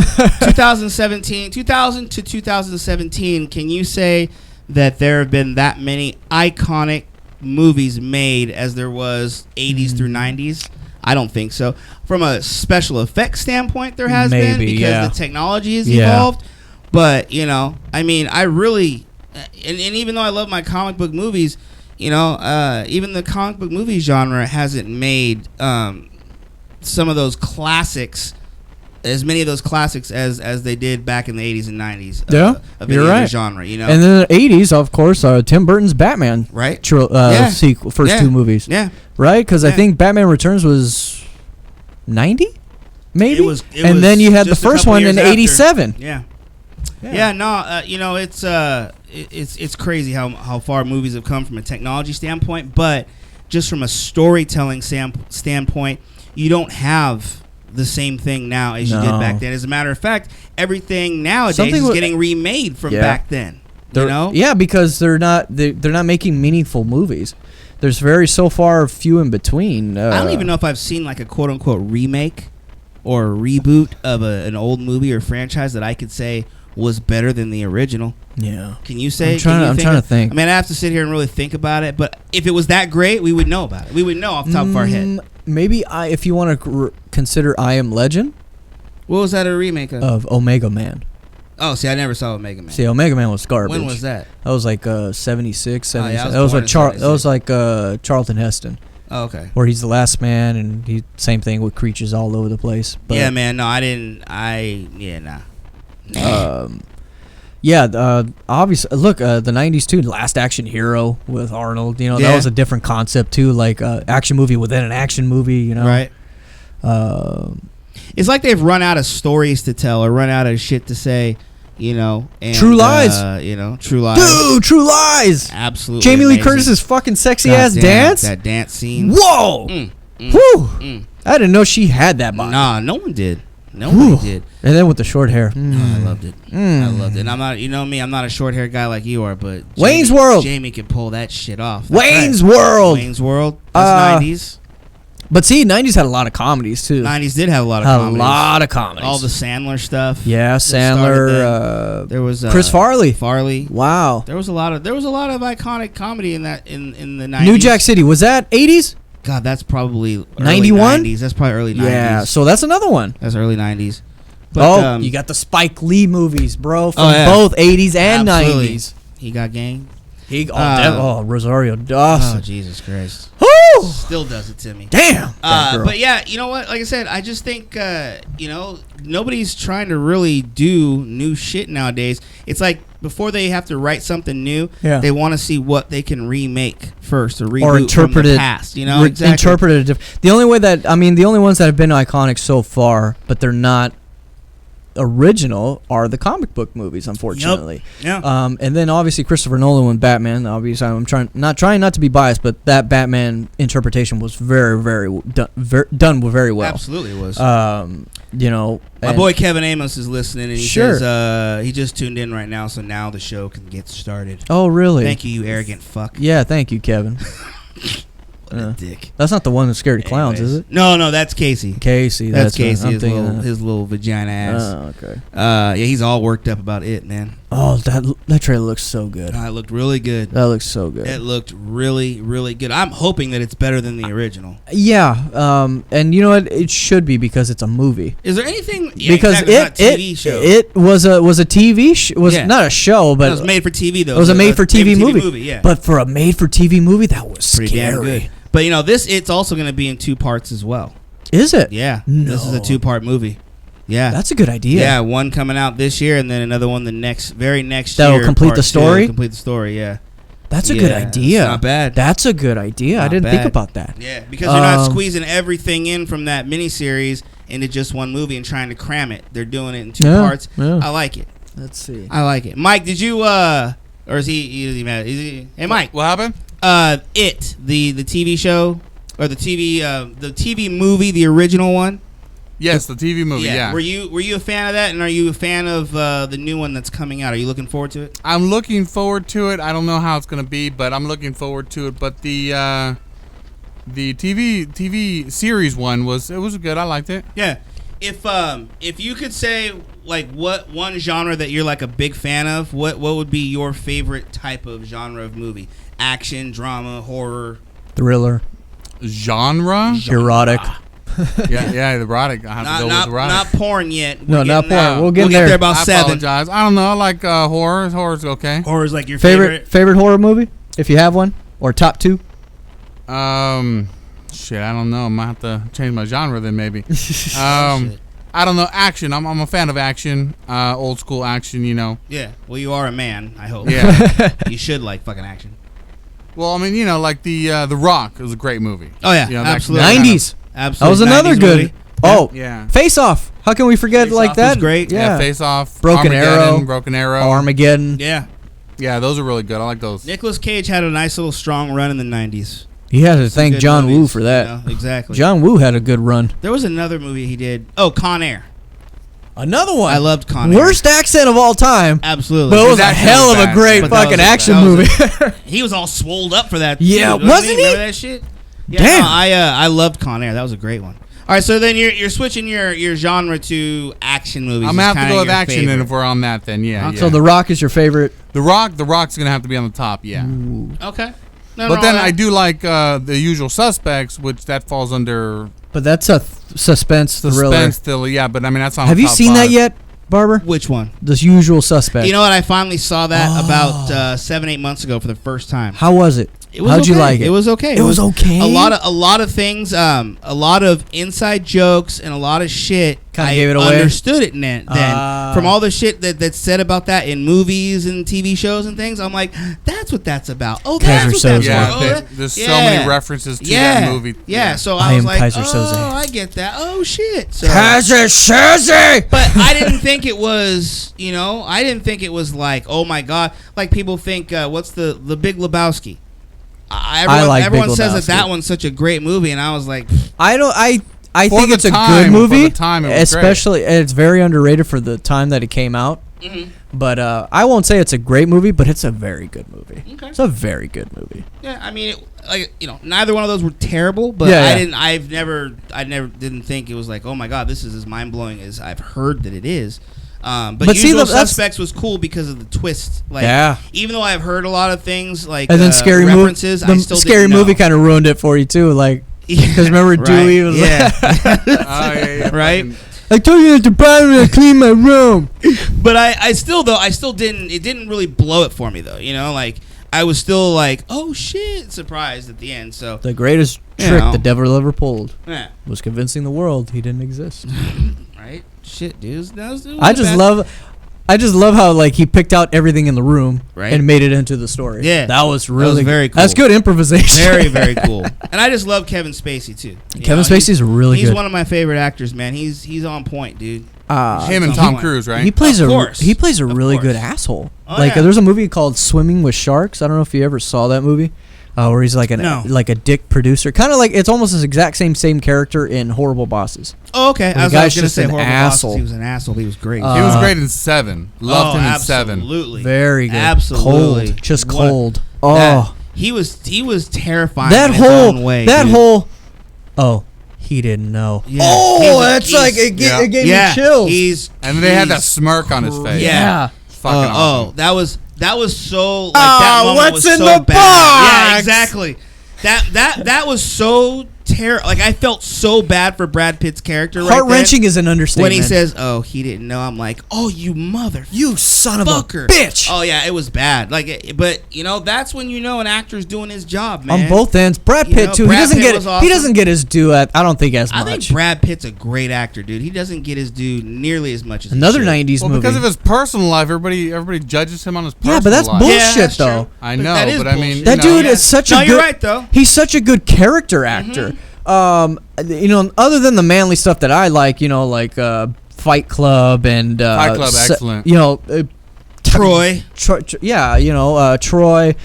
2000 to 2017. Can you say that there have been that many iconic movies made as there was 80s through 90s? I don't think so. From a special effects standpoint, there has been because the technology has evolved. But I mean, I really, and even though I love my comic book movies. Even the comic book movie genre hasn't made some of those classics, as many of those classics as they did back in the 80s and 90s. Of you're right. Genre, And then the 80s, of course, Tim Burton's Batman. Right. Sequel, first two movies. Yeah. Right? Because I think Batman Returns was 90, maybe? It was then you had the first one in 87. Yeah. It's crazy how far movies have come from a technology standpoint, but just from a storytelling standpoint, you don't have the same thing now as you did back then. As a matter of fact, everything nowadays is getting remade from back then. Yeah, because they're not making meaningful movies. There's so far few in between. I don't even know if I've seen like a quote unquote remake or a reboot of an old movie or franchise that I could say was better than the original. Yeah. Can you say? I'm trying to think. I mean, I have to sit here and really think about it. But if it was that great, we would know about it. We would know off the top of our head. Maybe if you want to consider I Am Legend. What was that a remake of? Of Omega Man. Oh, see, I never saw Omega Man. See, Omega Man was garbage. When was that? That was like 76, 77. Yeah, that was like Charlton Heston. Oh, okay. Where he's the last man, and he same thing with creatures all over the place. But, yeah, man. No, I didn't. Nah. Obviously, look, the '90s too. Last Action Hero with Arnold. You know, that was a different concept too, like action movie within an action movie. You know, right? It's like they've run out of stories to tell or run out of shit to say. You know, and, True Lies. True Lies. Dude, True Lies. Absolutely. Jamie Lee amazing. Curtis's fucking sexy ass dance. That dance scene. Whoa. Whew. I didn't know she had that body. Nah, no one did. Nobody did. And then with the short hair. I loved it. I loved it. And I'm not, you know me, I'm not a short hair guy like you are, but Wayne's World. Jamie can pull that shit off. Wayne's World. Wayne's World. That's 90s. But see, 90s had a lot of comedies too. 90s did have a lot of comedies. All the Sandler stuff. Yeah, Sandler. There was Chris Farley. Wow. There was a lot of iconic comedy in that in the 90s. New Jack City, was that 80s? God, that's probably 91. That's probably early 90s. Yeah, so that's another one. That's early 90s. But, you got the Spike Lee movies, bro, from both 80s and Absolutely. 90s. He got gang. Rosario Dawson. Oh, Jesus Christ. Woo! Still does it to me. Damn. But yeah, you know what? Like I said, I just think, nobody's trying to really do new shit nowadays. It's like before they have to write something new, they want to see what they can remake first or reboot or interpret from the it past. You know, exactly. Interpret it. The only way that the only ones that have been iconic so far, but they're not original, are the comic book movies, unfortunately. Yep. Yeah. And then obviously Christopher Nolan with Batman. Obviously, I'm trying not to be biased, but that Batman interpretation was very, very done very well. Absolutely, it was. My boy Kevin Amos is listening, and he says he just tuned in right now, so now the show can get started. Oh, really? Thank you, you arrogant fuck. Yeah, thank you, Kevin. What a dick. That's not the one that scared clowns, is it? No, that's Casey. That's Casey. His little vagina ass. Oh, okay. Yeah, he's all worked up about it, man. Oh, that trailer looks so good. It looked really good. That looks so good. It looked really, really good. I'm hoping that it's better than the original. Yeah. And you know what? It should be because it's a movie. Is there anything? Yeah, because exactly, not a TV show. It was a TV show. Not a show, but it was made for TV though. It was a made for TV movie. Yeah. But for a made for TV movie, that was pretty scary. Damn good. But it's also going to be in 2 parts as well. Is it? Yeah. No. This is a 2-part movie. Yeah. That's a good idea. Yeah, one coming out this year and then another one very next year. That'll complete the story? Complete the story, yeah. That's a good idea. It's not bad. That's a good idea. I didn't think about that. Yeah, because you're not squeezing everything in from that miniseries into just one movie and trying to cram it. They're doing it in 2 parts. Yeah. I like it. Let's see. I like it. Mike, did you or is he mad? Hey, Mike. What happened? The TV show or the TV movie, the original one. Yes, the TV movie. Yeah. Were you a fan of that, and are you a fan of the new one that's coming out? Are you looking forward to it? I'm looking forward to it. I don't know how it's gonna be, but I'm looking forward to it. But the TV series one was good. I liked it. Yeah. If you could say like what one genre that you're like a big fan of, what would be your favorite type of genre of movie? Action, drama, horror, thriller, genre, erotic. yeah, erotic. I have to go with erotic. Not porn yet. No, not porn. We'll get there about I 7. Apologize. I don't know. I like horror. Horror's okay. Horror's like your favorite horror movie, if you have one, or top 2. Shit, I don't know. I might have to change my genre then maybe. I don't know. Action. I'm a fan of action. Old school action. You know. Yeah. Well, you are a man. I hope. Yeah. You should like fucking action. Well, I mean, you know, like the Rock is a great movie. Oh yeah, absolutely. 90s. Absolutely. That was another good. Movie. Oh yeah. Face Off. How can we forget like that? Was great. Yeah. Face Off. Broken Arrow. Armageddon. Yeah. Yeah, those are really good. I like those. Nicolas Cage had a nice little strong run in the 90s. He had to thank John Woo for that. You know, exactly. John Woo had a good run. There was another movie he did. Oh, Con Air. Another one. I loved Con Air. Worst accent of all time. Absolutely. But it was a hell of a great fucking action movie. He was all swolled up for that. Yeah, wasn't he? Remember that shit? Yeah, damn. No, I loved Con Air. That was a great one. All right, so then you're switching your genre to action movies. I'm gonna have to go with action, and if we're on that, then yeah. So The Rock is your favorite? The Rock's gonna have to be on the top, yeah. Ooh. Okay. But then I do like The Usual Suspects, which that falls under. But that's a suspense thriller. Yeah. But I mean that's on. Have you seen that yet, Barber? Which one? The Usual Suspects. You know what? I finally saw that about 7-8 months ago for the first time. How was it? How'd you like it? It was okay. It was okay. A lot of things, a lot of inside jokes and a lot of shit. Kind of gave it away. Understood it then from all the shit that's said about that in movies and TV shows and things. I'm like, that's what that's about. Oh, that's what that's about. Yeah, there's so many references to that movie. Yeah, so I was like, Kaiser Soze. I get that. Oh shit, so, Kaiser Soze. But I didn't think it was, I didn't think it was like, oh my god, like people think, what's the Big Lebowski? Everyone says that one's such a great movie, and I was like, I think it's a good movie, for the time, especially it's very underrated for the time that it came out. Mm-hmm. But I won't say it's a great movie, but it's a very good movie. Okay. It's a very good movie. Yeah, I mean, neither one of those were terrible, but I didn't think it was like, oh my god, this is as mind blowing as I've heard that it is. But Usual Suspects was cool because of the twist. Like, even though I've heard a lot of things like and then Scary references, I still Scary Movie kind of ruined it for you too. Like, because remember Dewey was right. I told you to to clean my room. But I still didn't. It didn't really blow it for me though. Like I was still like, oh shit, surprised at the end. So the greatest trick the devil ever pulled was convincing the world he didn't exist. Right? Shit, dude. I just love how like he picked out everything in the room and made it into the story. Yeah, that was very cool. That's good improvisation. Very, very cool. And I just love Kevin Spacey too. Kevin Spacey's really good. He's one of my favorite actors, man. He's on point, dude. Him and Tom Cruise, right? He plays a really good asshole. There's a movie called Swimming with Sharks. I don't know if you ever saw that movie. Where he's like a dick producer, kind of like it's almost his exact same character in Horrible Bosses. Oh, okay. I was going to say Horrible asshole. Bosses. He was an asshole. He was great. He was great in 7. Loved him in 7. Absolutely, very good. Absolutely, cold, just cold. Oh, he was terrifying. That in his own way, that dude. whole. Oh, he didn't know. Yeah. Oh, that's like it gave me chills. And they had that smirk on his face. Yeah. Fucking awesome. That was so like that moment what's was in so the bad. box? Yeah, exactly. That was so terrible. Like I felt so bad for Brad Pitt's character. Heart-wrenching is an understatement. When he says, "Oh, he didn't know," I'm like, "Oh, you son of a bitch!" Oh yeah, it was bad. But that's when an actor's doing his job, man. On both ends, Brad Pitt too. He doesn't get his due. I don't think as much. I think Brad Pitt's a great actor, dude. He doesn't get his due nearly as much as another '90s movie. Because of his personal life, everybody judges him on his personal life. Yeah, but that's bullshit, though. True. I know, but I mean, that dude is such a good. You're right, though. He's such a good character actor. Other than the manly stuff that I like, Fight Club and Fight Club, excellent. Troy. Troy.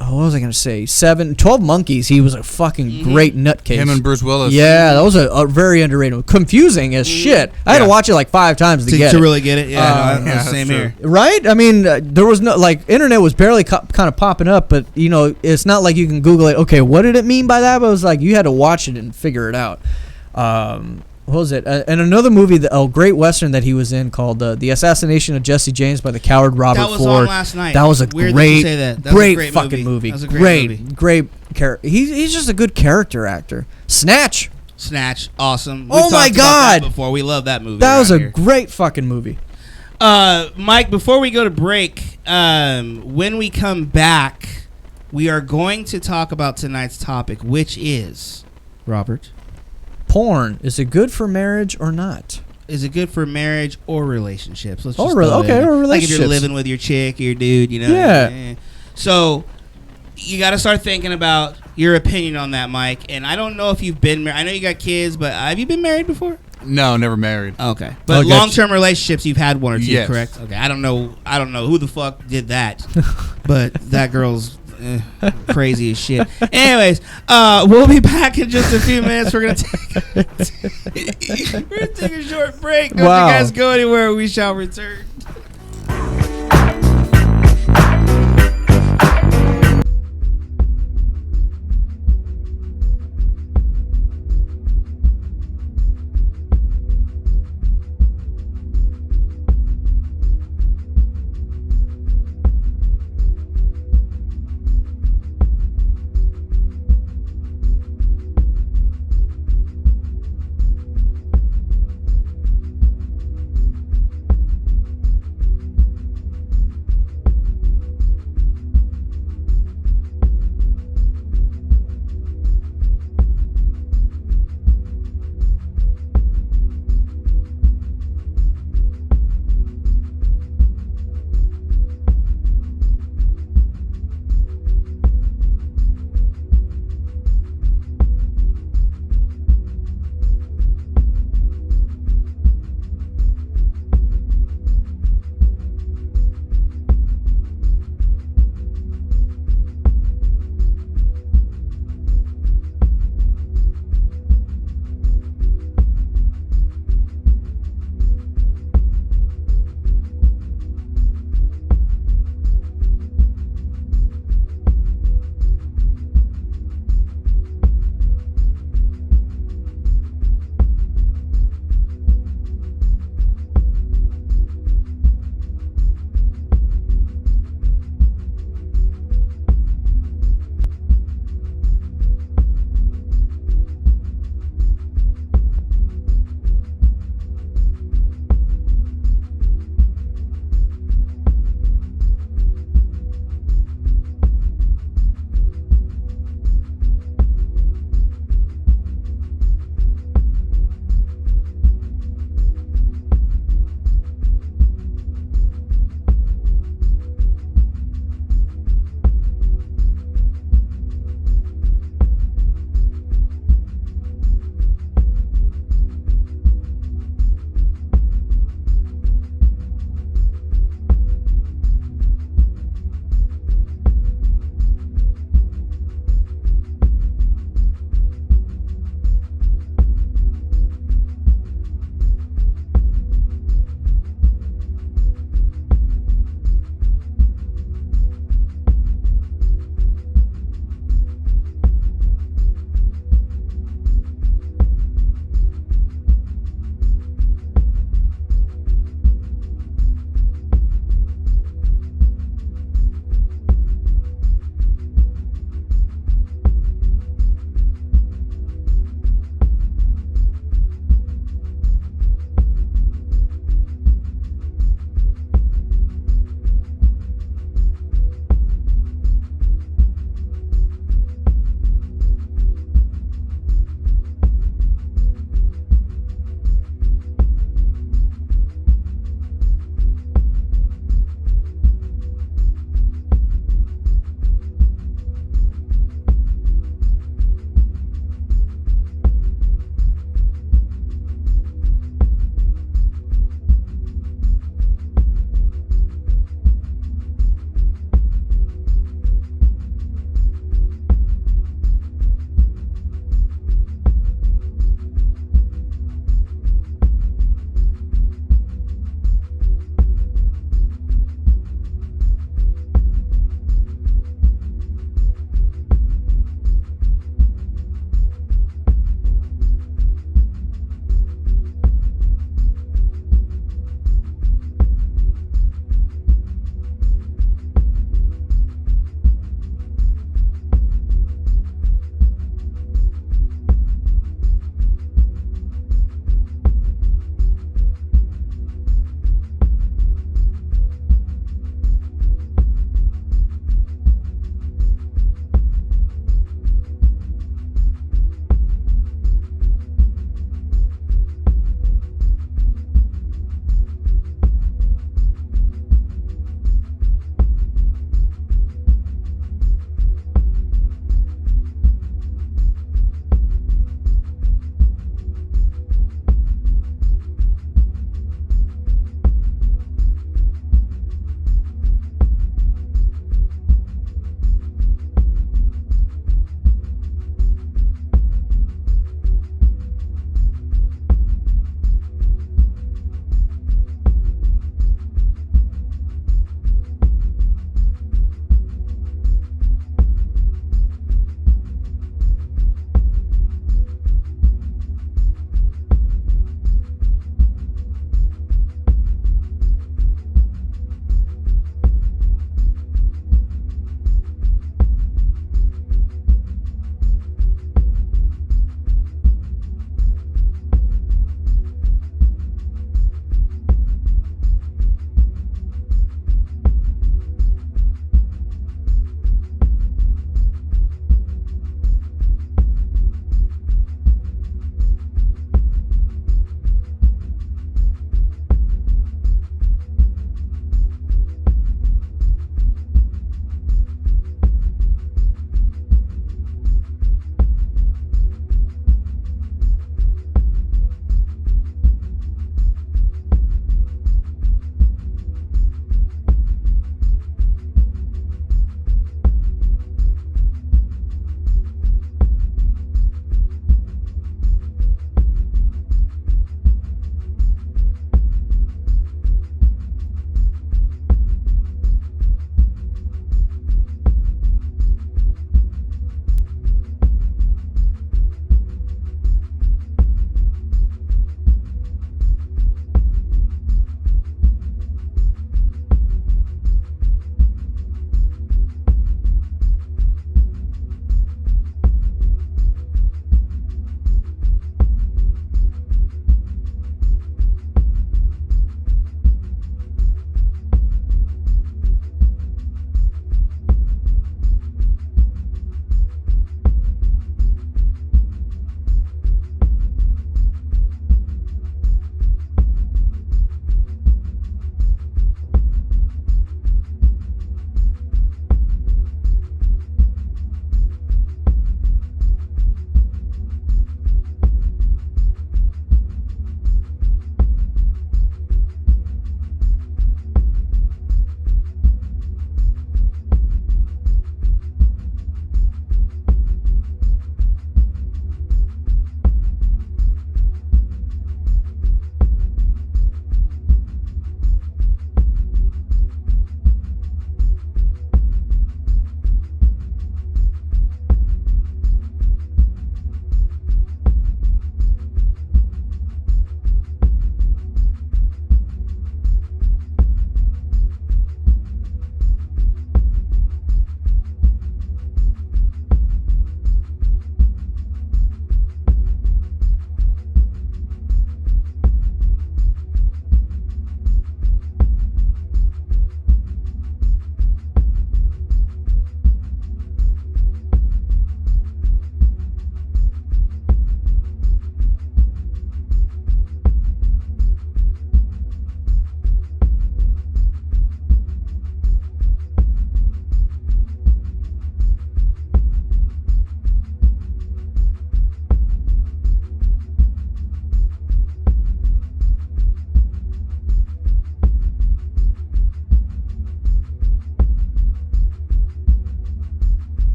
What was I gonna say? 12 Monkeys. He was a fucking great nutcase. Him and Bruce Willis. Yeah, that was a very underrated. Confusing as shit. I had to watch it like 5 times to get it. To really get it. Yeah, same here. Right? I mean, there was no internet was barely kind of popping up, but it's not like you can Google it. Okay, what did it mean by that? But it was like you had to watch it and figure it out. What was it? And another movie, a great Western that he was in called The Assassination of Jesse James by the coward Robert Ford. That was on last night. That was a Weird great, that you say that. That great was a great fucking movie. That was a great movie. Great character. He's just a good character actor. Snatch, awesome. Oh my God! Before we love that movie. That was a great fucking movie. Mike, before we go to break, when we come back, we are going to talk about tonight's topic, which is Robert. Porn. Is it good for marriage or not? Is it good for marriage or relationships? Let's just or relationships. Like if you're living with your chick or your dude, Yeah. So you got to start thinking about your opinion on that, Mike. And I don't know if you've been married. I know you got kids, but have you been married before? No, never married. Okay, but long-term relationships, you've had one or two, correct? Okay, I don't know who the fuck did that, but that girl's crazy as shit. Anyways, we'll be back in just a few minutes. We're gonna take a short break. Don't you guys go anywhere. We shall return.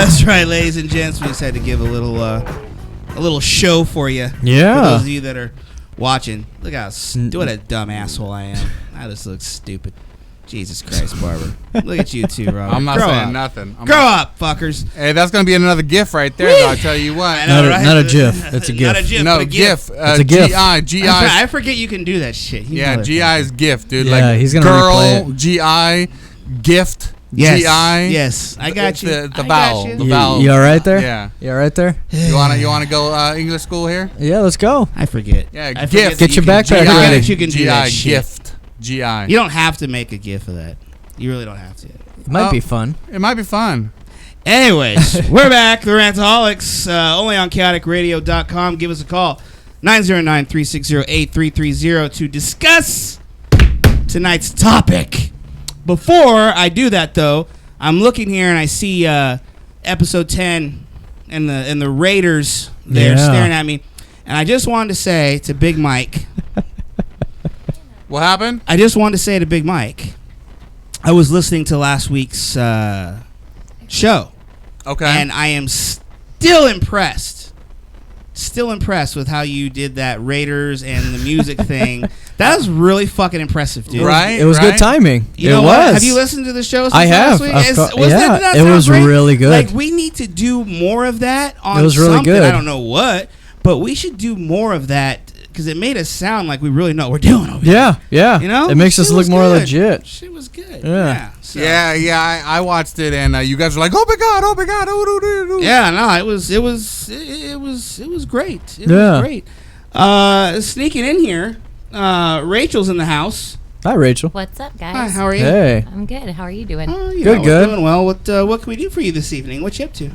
That's right, ladies and gents. We just had to give a little show for you. Yeah. For those of you that are watching, look how what a dumb asshole I am. I just look stupid. Jesus Christ, Barbara. Look at you too, Robert. I'm not saying nothing. Grow up, fuckers. Hey, that's gonna be another GIF right there, though. I tell you what. Not a GIF. It's a GIF. Not a GIF. No, a GIF. It's a GIF. GI. I forget you can do that shit. Yeah, GI is GIF, dude. Yeah, like he's gonna girl, replay it. GI, gift, Yes. GI. Yes, I got you. The vowel. The vowel. You all right there? Yeah. You all right there? You wanna go English school here? Yeah, let's go. I forget. Yeah, I GIF. Get your backpack GI, ready. You can do that shit. gift, GI. You don't have to make a GIF of that. You really don't have to. It might be fun. It might be fun. Anyways, we're back. The RantAholix, only on KaoticRadio.com. Give us a call, 909-360-8330 to discuss tonight's topic. Before I do that, though, I'm looking here and I see episode 10 and the Raiders there staring at me. And I just wanted to say to Big Mike. What happened? I just wanted to say to Big Mike, I was listening to last week's show. Okay. And I am still impressed with how you did that Raiders and the music thing. That was really fucking impressive, dude. Right? It was good timing. You know what? Have you listened to the show since I have. last week? It was really good. Like, we need to do more of that on It was really something. good. I don't know what, but we should do more of that because it made us sound like we really know what we're doing over here. Yeah. You know? It makes us Shit look was more good. legit. Shit was good. Yeah. So. Yeah. I watched it, and you guys were like, "Oh my god, oh my god, oh." Yeah, no, it was great. It was great. Sneaking in here, Rachel's in the house. Hi, Rachel. What's up, guys? Hi, how are you? Hey. I'm good. How are you doing? Good. Doing well. What can we do for you this evening? What you up to?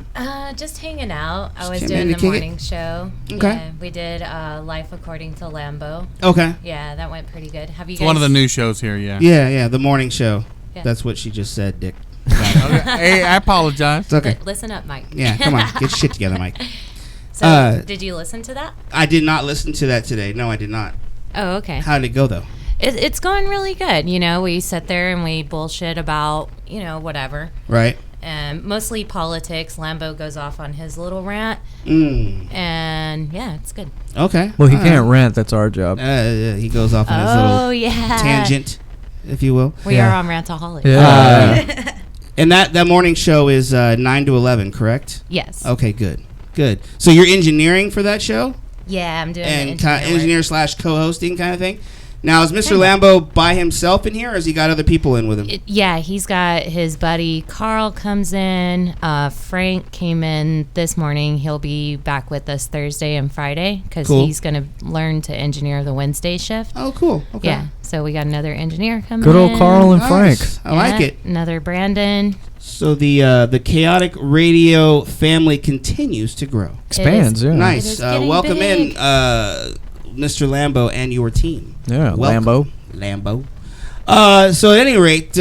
Just hanging out. I was came doing in to the kick morning show. Okay. Yeah, we did Life According to Lambo. Okay. Yeah, that went pretty good. Have you It's guys? one of the new shows here. Yeah. Yeah, the morning show. Yeah. That's what she just said, Dick. Okay. Hey, I apologize. It's okay. Listen up, Mike. Yeah, come on, get your shit together, Mike. So, did you listen to that? I did not listen to that today. No, I did not. Oh, okay. How did it go, though? It's going really good. You know, we sit there and we bullshit about, whatever. Right. And mostly politics. Lambo goes off on his little rant. And, yeah, it's good. Okay. Well, he can't rant. That's our job. He goes off on his little tangent, if you will. We are on RantAholix. Yeah. And that morning show is 9 to 11, correct? Yes. Okay, good. So you're engineering for that show? Yeah, I'm doing And engineer engineer/co-hosting kind of thing? Now, is Mr. Lambo by himself in here, or has he got other people in with him? Yeah, he's got his buddy Carl comes in. Frank came in this morning. He'll be back with us Thursday and Friday because he's going to learn to engineer the Wednesday shift. Oh, cool. Okay. Yeah, so we got another engineer coming in. Good old Carl and Frank. I like it. Another Brandon. So the Kaotic Radio family continues to grow. Expands, yeah. Nice. getting Welcome big. in, Mr. Lambo and your team. Yeah, Welcome. Lambo. So at any rate,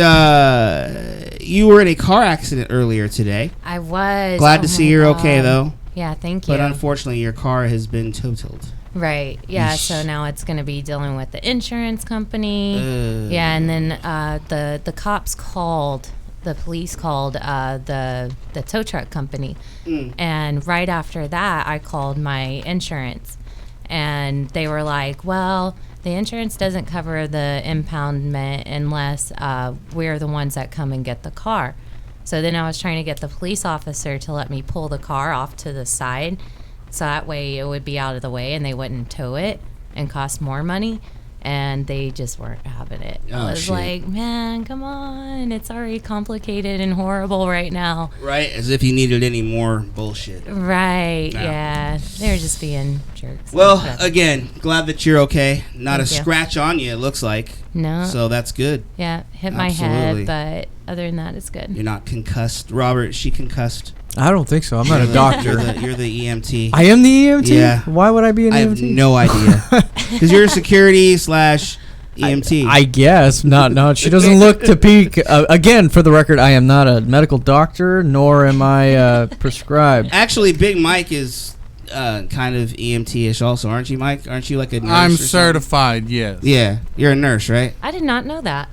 you were in a car accident earlier today. I was. Glad to see you're okay, though. Yeah, thank you. But unfortunately, your car has been totaled. Right. Yeah. So now it's going to be dealing with the insurance company. Yeah, and then the cops called. The police called the tow truck company, and right after that, I called my insurance, and they were like, "Well, the insurance doesn't cover the impoundment unless we're the ones that come and get the car." So then I was trying to get the police officer to let me pull the car off to the side, so that way it would be out of the way and they wouldn't tow it and cost more money. And they just weren't having it. I was like, man, come on. It's already complicated and horrible right now. Right, as if you needed any more bullshit. Right, yeah. They're just being jerks. Well, again, glad that you're okay. Not Thank a you. scratch on you, it looks like. No. So that's good. Yeah, hit my Absolutely. head, but other than that, it's good. You're not concussed. Robert, is she concussed? I don't think so. I'm not a doctor. You're the EMT. I am the EMT? Yeah. Why would I be an I EMT? have no idea. Because you're a security/EMT. I guess. No, she doesn't look to peak. Again, for the record, I am not a medical doctor, nor am I prescribed. Actually, Big Mike is kind of EMT-ish also, aren't you, Mike? Aren't you like a nurse? I'm or certified. Yes. something? Yeah, you're a nurse, right? I did not know that.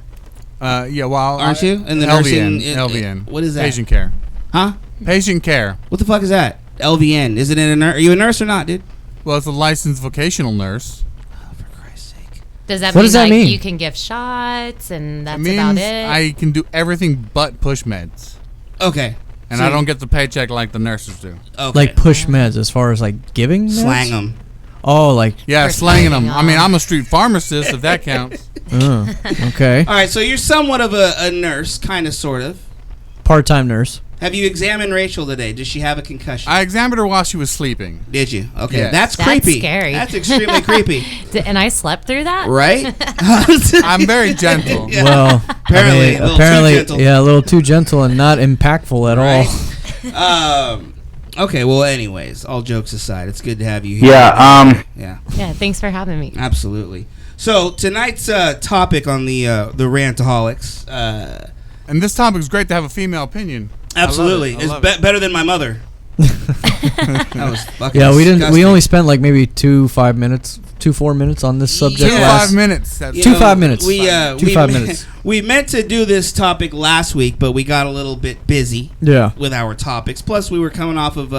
Yeah. Well, Aren't you? In the LVN. nursing, LVN. what is that? Patient care. Huh? Patient care. What the fuck is that? LVN. Is it in a nurse? Are you a nurse or not, dude? Well, it's a licensed vocational nurse. Oh, for Christ's sake. Does that What mean does that like mean? you can give shots and that's It means about it? I can do everything but push meds. Okay. And So- I don't get the paycheck like the nurses do. Okay. Like push meds as far as like giving meds? Slang them. Oh, like Yeah, For slanging them. slanging I mean, them. I'm a street pharmacist, if that counts. okay. All right, so you're somewhat of a nurse, kind of, sort of. Part-time nurse. Have you examined Rachel today? Does she have a concussion? I examined her while she was sleeping. Did you? Okay, Yes. that's That's creepy. scary. That's extremely creepy, And I slept through that? right? I'm very gentle. Yeah. Well, Apparently, a little too gentle. yeah, a little too gentle and not impactful at all. Okay, well, anyways, all jokes aside, it's good to have you here. Yeah, Yeah, Yeah, thanks for having me. absolutely. So tonight's topic on the RantAholix, And this topic is great to have a female opinion. absolutely, I is love it. better than my mother. That was fucking Yeah, we disgusting. only spent like maybe 4 minutes on this subject. 2 last 5 minutes. That's You 2 know, 5 minutes. We, 2 5 minutes. We meant to do this topic last week, but we got a little bit busy Yeah. with our topics. Plus, we were coming off of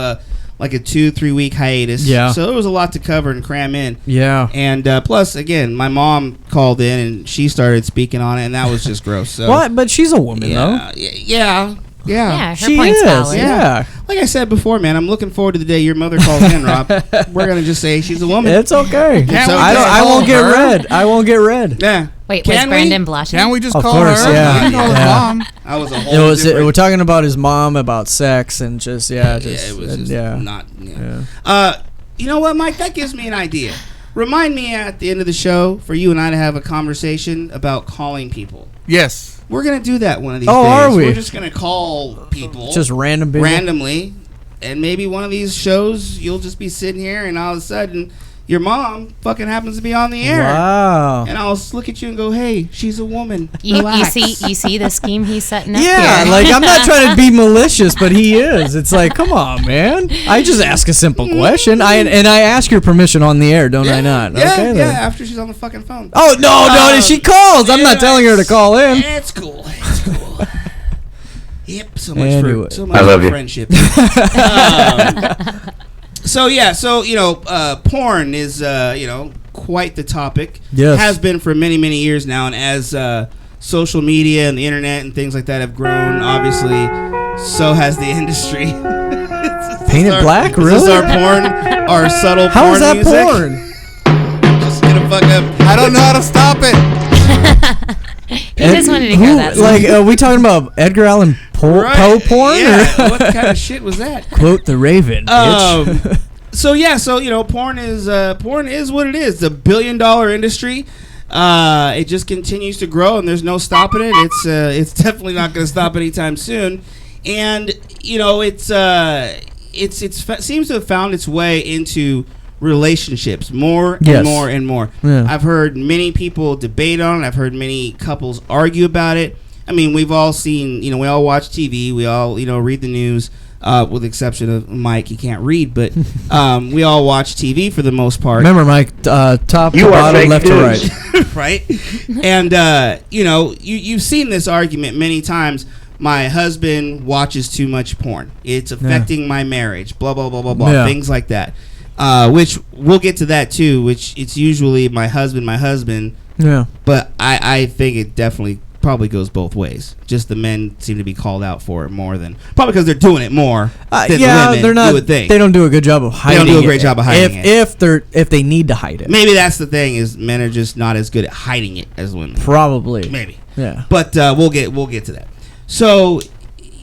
like a 2-3 week hiatus. Yeah. So there was a lot to cover and cram in. Yeah. And plus, again, my mom called in and she started speaking on it, and that was just gross. So What? But she's a woman, though. yeah. Yeah, her She point's is. valid. Yeah. Like I said before, man, I'm looking forward to the day your mother calls in, Rob. We're gonna just say she's a woman. It's okay. Can't we I just won't get call her? red. I won't get red. Yeah. Wait, Can was we? Brandon blushing? Can't we just Of call course, her? yeah. We can call his Yeah. mom. I was a whole. We're talking about his mom, about sex, and just it was just yeah. not. Yeah. You know what, Mike? That gives me an idea. Remind me at the end of the show for you and I to have a conversation about calling people. Yes. We're gonna do that one of these Oh, days. are we? We're just gonna call people Just random people. randomly, and maybe one of these shows you'll just be sitting here, and all of a sudden your mom fucking happens to be on the air. Wow. And I'll look at you and go, "Hey, she's a woman." You Relax." see the scheme he's setting up Yeah, here. like I'm not trying to be malicious, but he is. It's like, come on, man. I just ask a simple question. I ask your permission on the air, don't I not? Yeah, okay, yeah. then. After she's on the fucking phone. Oh no, she calls. I'm not telling her to call in. It's cool. It's cool. Yep. So much Anyway. for so much I love for you. friendship. So yeah, so porn is quite the topic. Yes. Has been for many years now, and as social media and the internet and things like that have grown, obviously, so has the industry. Painted black, really? Is this our porn, our subtle How porn is that music? porn? Just gonna fuck up. I don't know how to stop it. He just wanted to hear that. Like, are we talking about Edgar Allan Poe porn? Yeah. What kind of shit was that? Quote the Raven, bitch. So porn is what it is. The $1 billion industry. It just continues to grow, and there's no stopping it. It's definitely not going to stop anytime soon. And it seems to have found its way into relationships more and Yes. more and more. Yeah. I've heard many people debate on it. I've heard many couples argue about it. I mean, we've all seen, we all watch TV. We all, read the news, with the exception of Mike. He can't read, but we all watch TV for the most part. Remember, Mike, top You to are bottom, fake left to news. right. Right? And, you've seen this argument many times. My husband watches too much porn. It's affecting my marriage, blah, blah, blah, blah, blah, Yeah. things like that. Which we'll get to that too, which it's usually my husband. Yeah. But I think it definitely probably goes both ways. Just the men seem to be called out for it more than, probably because they're doing it more than the women, they're not. you would think. They don't do a good job of hiding it. They don't do a great job of hiding it. If they need to hide it. Maybe that's the thing, is men are just not as good at hiding it as women. Probably. Maybe. Yeah. But we'll get to that. So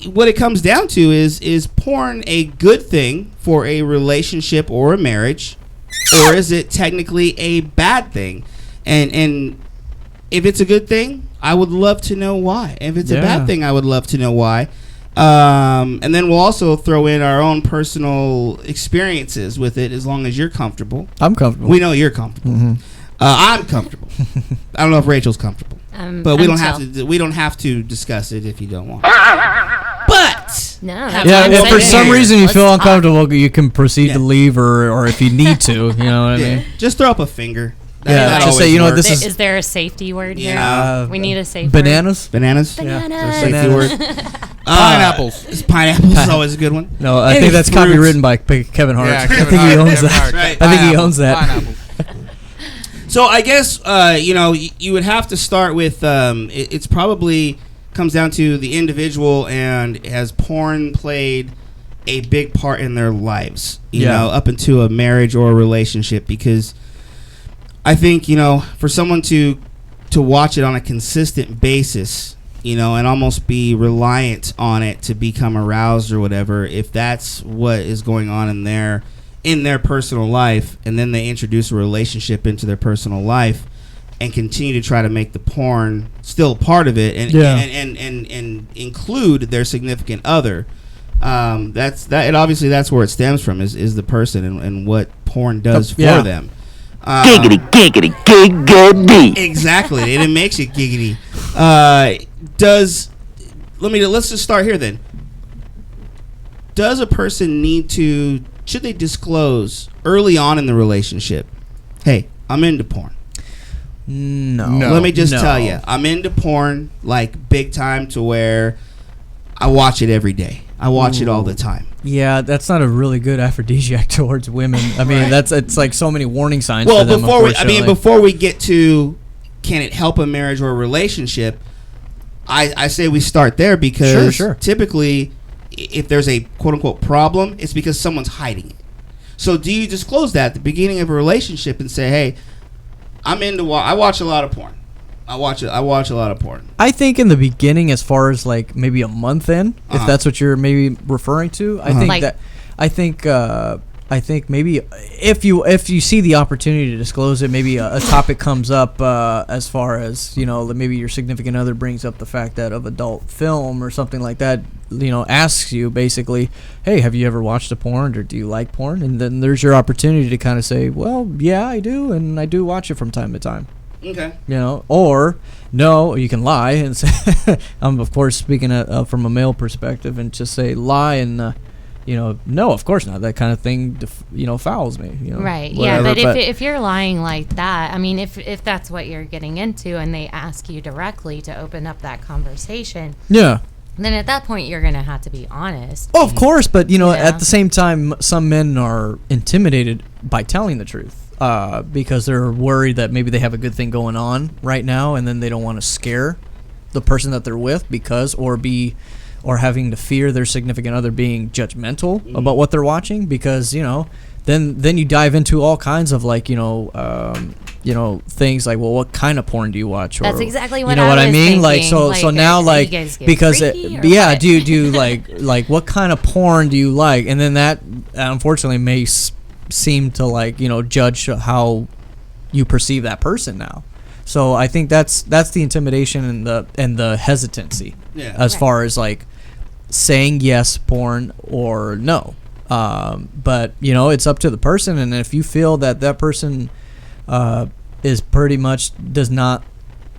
what it comes down to is porn a good thing for a relationship or a marriage, or is it technically a bad thing? And if it's a good thing, I would love to know why. If it's a bad thing, I would love to know why. And then we'll also throw in our own personal experiences with it, as long as you're comfortable. I'm comfortable. We know you're comfortable. Mm-hmm. I'm comfortable. I don't know if Rachel's comfortable. But we I'm don't have chill. to. We don't have to discuss it if you don't want. But No. Yeah, that's Yeah, what I'm if for saying. some reason you Let's feel talk. uncomfortable, you can proceed to Yeah. leave, or if you need to, you know what I yeah, mean? just throw up a finger. Just say, you know, this is there a safety word here? We need a safe bananas. word. Bananas. Safety word. Pineapples. Pineapples is always a good one. No, I think that's copywritten by Kevin Hart. Yeah, I think he owns that. Right. I think he owns that. Pineapples. So I guess you know, you would have to start with it's probably comes down to the individual, and has porn played a big part in their lives, you know, up into a marriage or a relationship? Because I think, you know, for someone to watch it on a consistent basis, you know, and almost be reliant on it to become aroused or whatever, if that's what is going on in their personal life, and then they introduce a relationship into their personal life and continue to try to make the porn still part of it, and include their significant other, obviously that's where it stems from, is the person and what porn does for them. Giggity, giggity, giggity. Exactly, and it makes you giggity. Let's just start here then. Does a person should they disclose early on in the relationship, hey, I'm into porn? No. Let me just tell you, I'm into porn like big time, to where I watch it every day. I watch it all the time. Yeah, that's not a really good aphrodisiac towards women. I mean, it's like so many warning signs. Well, for them, before we get to can it help a marriage or a relationship, I say we start there, because typically, if there's a quote unquote problem, it's because someone's hiding it. So do you disclose that at the beginning of a relationship and say, hey, I watch a lot of porn. I watch a lot of porn. I think in the beginning, as far as like maybe a month in, if that's what you're maybe referring to, I think maybe if you see the opportunity to disclose it, maybe a topic comes up as far as, you know, maybe your significant other brings up the fact that of adult film or something like that, you know, asks you basically, hey, have you ever watched a porn, or do you like porn? And then there's your opportunity to kind of say, well, yeah, I do, and I do watch it from time to time. Okay. You know, or no, you can lie and say, I'm of course speaking from a male perspective, and just say lie and you know, no, of course not. That kind of thing, you know, fouls me. You know, right. Whatever, yeah, but if you're lying like that, I mean, if that's what you're getting into, and they ask you directly to open up that conversation, yeah, then at that point you're gonna have to be honest. Oh, of course, but you know, at the same time, some men are intimidated by telling the truth. Because they're worried that maybe they have a good thing going on right now, and then they don't want to scare the person that they're with, or having to fear their significant other being judgmental about what they're watching, because, you know, then you dive into all kinds of, like, you know, things like, well, what kind of porn do you watch? Or, that's exactly what you know I what was I mean. thinking. Like, so now, like, because do you like what kind of porn do you like? And then that unfortunately may seem to, like, you know, judge how you perceive that person now. So I think that's the intimidation and the hesitancy as far as, like, saying yes porn or no. But, you know, it's up to the person, and if you feel that person is pretty much does not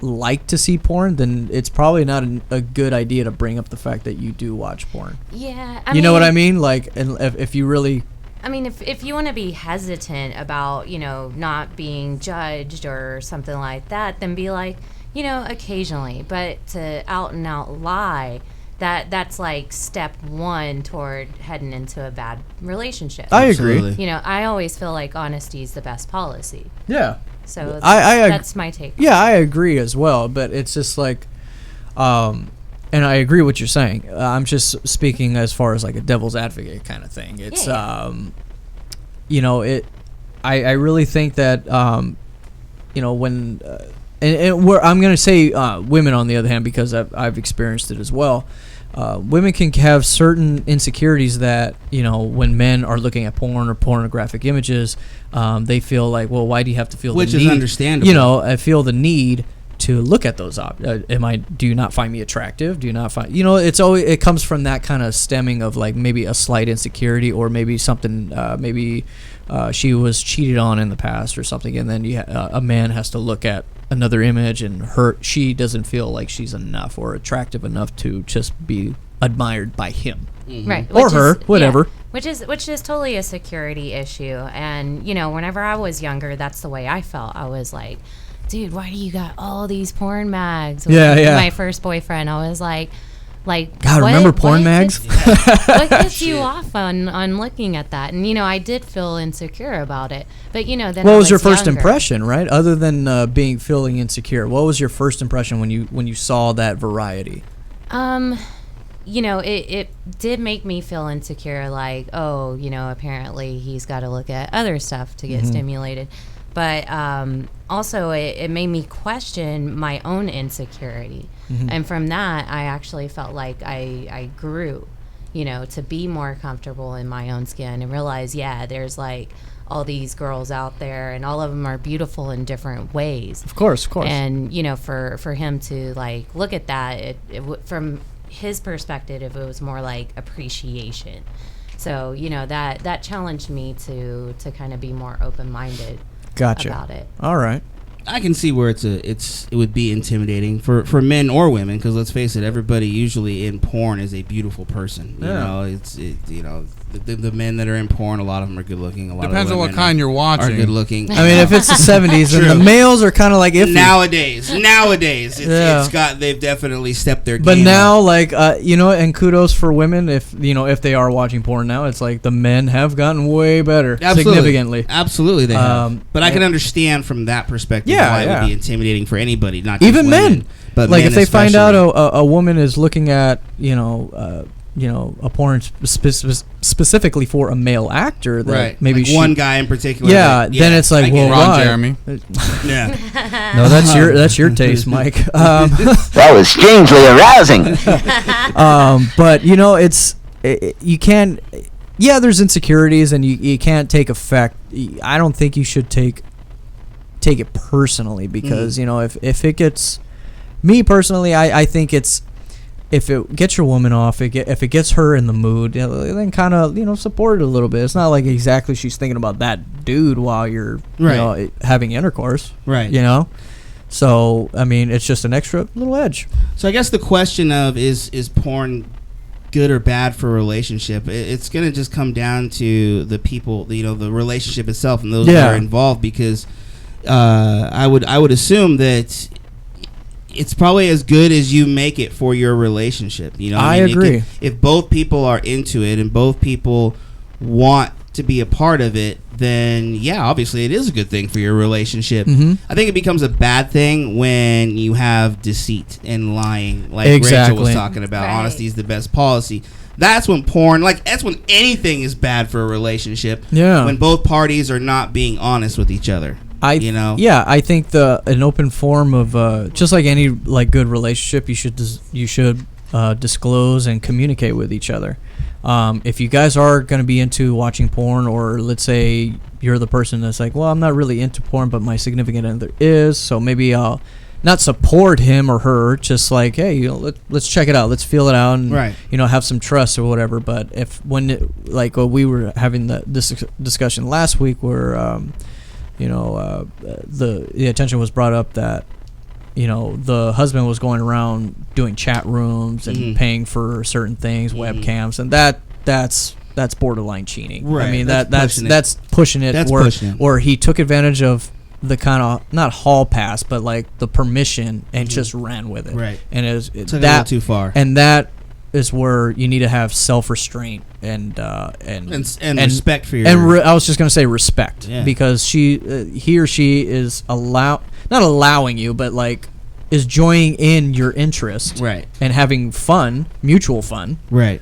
like to see porn, then it's probably not a good idea to bring up the fact that you do watch porn. Yeah, you know what I mean? Like, and if you really, I mean, if you want to be hesitant about, you know, not being judged or something like that, then be like, you know, occasionally. But to out and out lie, that's like step one toward heading into a bad relationship. I agree. You know, I always feel like honesty is the best policy. Yeah. So that's my take. Yeah, I agree as well. But it's just like, and I agree what you're saying. I'm just speaking as far as like a devil's advocate kind of thing. It's, you know, I really think that, you know, when, I'm going to say women on the other hand, because I've experienced it as well. Women can have certain insecurities that, you know, when men are looking at porn or pornographic images, they feel like, well, why do you have to feel the need? Which is understandable. You know, I feel the need to look at those do you not find me attractive? Do you not find, you know, it comes from that kind of stemming of, like, maybe a slight insecurity, or maybe something, maybe she was cheated on in the past or something, and then a man has to look at another image, and she doesn't feel like she's enough or attractive enough to just be admired by him. Right. Or her, whatever. which is totally a security issue. And whenever I was younger, that's the way I felt. I was like, dude, why do you got all these porn mags? With my first boyfriend, I was like, God, remember porn mags? What gets you off on looking at that? And I did feel insecure about it. But then what was your first impression, right? Other than feeling insecure, what was your first impression when you saw that variety? It did make me feel insecure. Like, apparently he's got to look at other stuff to get stimulated. But also, it made me question my own insecurity. And from that, I actually felt like I grew, to be more comfortable in my own skin and realize, there's like all these girls out there and all of them are beautiful in different ways. Of course. And, for him to like look at that, from his perspective, it was more like appreciation. So, that challenged me to kind of be more open-minded. Gotcha. About it. All right. I can see where it would be intimidating for men or women, because let's face it, everybody usually in porn is a beautiful person. The men that are in porn, a lot of them are good looking. Depends on what kind you're watching. Are good looking. I mean, if it's the 70s, then the males are kind of like iffy. Nowadays, they've definitely stepped their game But now, up. And kudos for women if they are watching porn now, it's like the men have gotten way better, significantly. Absolutely, they have. But I can understand from that perspective why it would be intimidating for anybody, not just even women, men. But like men if they especially. find out a woman is looking at a porn specifically for a male actor, that maybe like one guy in particular. Then it's like, well, Ron why? Jeremy. No, that's your taste, Mike. That was strangely arousing. But you can. Yeah, there's insecurities, and you can't take effect. I don't think you should take it personally, because if it gets me personally, I think it's, if it gets your woman off, if it gets her in the mood, then kind of support it a little bit. It's not like exactly she's thinking about that dude while you're having intercourse, right? So I mean, it's just an extra little edge. So I guess the question of is porn good or bad for a relationship, it's going to just come down to the people, the relationship itself and those that are involved, because I would assume that it's probably as good as you make it for your relationship. I agree. If both people are into it and both people want to be a part of it, then obviously it is a good thing for your relationship. I think it becomes a bad thing when you have deceit and lying, like Rachel was talking about. Right. Honesty is the best policy. That's when porn, that's when anything is bad for a relationship. Yeah. When both parties are not being honest with each other. I think an open form of just like any good relationship, you should disclose and communicate with each other. If you guys are going to be into watching porn, or let's say you're the person that's like, well, I'm not really into porn, but my significant other is, so maybe I'll not support him or her, just like, hey, let's check it out, let's feel it out, and have some trust or whatever. But when we were having this discussion last week, where the attention was brought up that the husband was going around doing chat rooms and paying for certain things, webcams, and that's borderline cheating. Right. I mean, that's pushing it. Or he took advantage of the kind of, not hall pass, but the permission, and just ran with it. Right. And took it a little too far. And that is where you need to have self-restraint and respect for your. I was just gonna say respect, because he or she is not allowing you, but is joining in your interest, right, and having fun, mutual fun, right.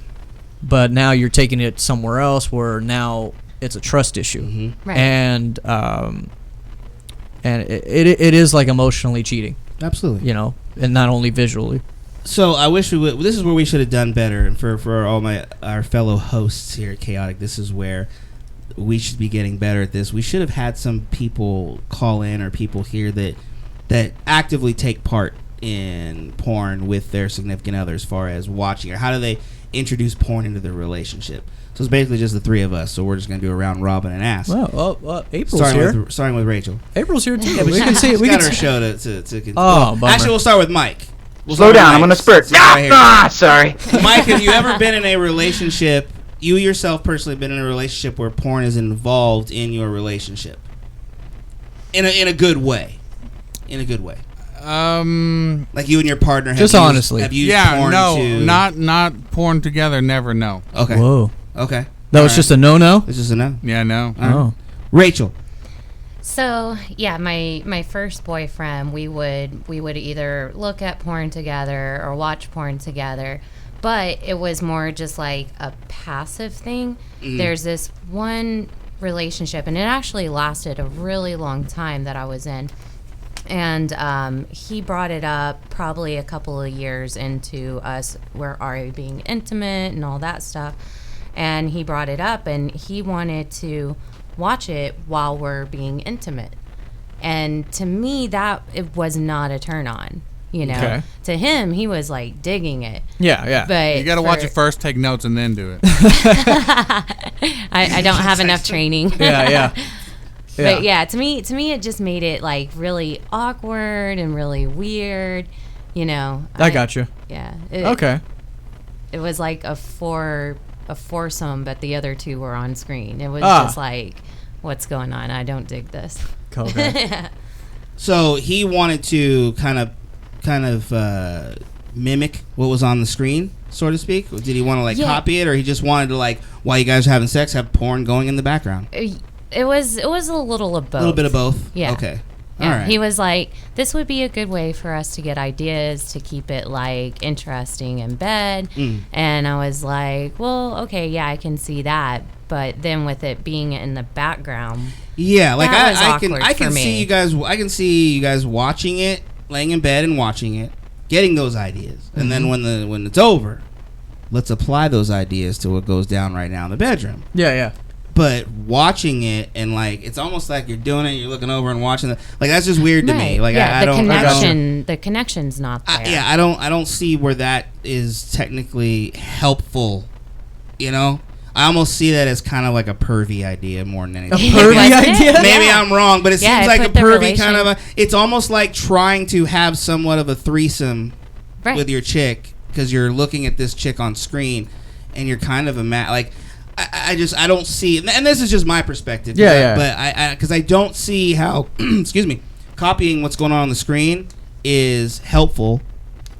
But now you're taking it somewhere else, where now it's a trust issue, right. And it is emotionally cheating, absolutely, and not only visually. So I wish we would. This is where we should have done better, and for all our fellow hosts here at Kaotic, this is where we should be getting better at this. We should have had some people call in, or people here that actively take part in porn with their significant other, as far as watching, or how do they introduce porn into their relationship. So it's basically just the three of us. So we're just going to do a round robin and ask. Well, April's here. Starting with Rachel. April's here too. Yeah, we can see. We got our show to continue. Bummer. Actually, we'll start with Mike. Slow down, I'm going to spurt. Sorry. Sorry. Mike, have you ever been in a relationship you yourself personally been in a relationship where porn is involved in your relationship? In a good way. In a good way. Like you and your partner have honestly. Have used porn to... not porn together, never, no. Okay. Whoa. Okay. That was just a no-no? It's just a no? Yeah, no. Right. Rachel. So yeah, my first boyfriend, we would either look at porn together or watch porn together, but it was more just like a passive thing. There's this one relationship, and it actually lasted a really long time that I was in, and he brought it up probably a couple of years into us we're already being intimate and all that stuff, and he brought it up and he wanted to watch it while we're being intimate, and to me that it was not a turn on, you know. Okay. To him, he was like digging it. Yeah. But you got to watch it first, take notes, and then do it. I don't have enough training. Yeah. But yeah, to me it just made it like really awkward and really weird, you know. I got you. Yeah. Okay. It was like a foursome, but the other two were on screen. It was just like, what's going on? I don't dig this. Okay. So he wanted to kind of mimic what was on the screen, so to speak. Did he want to like copy it, or he just wanted to like, while you guys were having sex, have porn going in the background? It was a little of both. A little bit of both. Yeah. Okay. Yeah. All right. He was like, this would be a good way for us to get ideas to keep it like interesting in bed. And I was like, well, okay, yeah, I can see that. But then with it being in the background, yeah, like I can me. see you guys. I can see you guys watching it, laying in bed and watching it, getting those ideas, and then when it's over, let's apply those ideas to what goes down right now in the bedroom. Yeah. But watching it and like it's almost like you're doing it, you're looking over and watching it. Like that's just weird to me. Like yeah, the the connection's not there. I don't see where that is technically helpful. You know, I almost see that as kind of like a pervy idea more than anything. A pervy idea? Maybe I'm wrong, but it seems like a pervy kind of it's almost like trying to have somewhat of a threesome with your chick because you're looking at this chick on screen and you're kind of like. I don't see, and this is just my perspective. But because I don't see how, excuse me, copying what's going on the screen is helpful.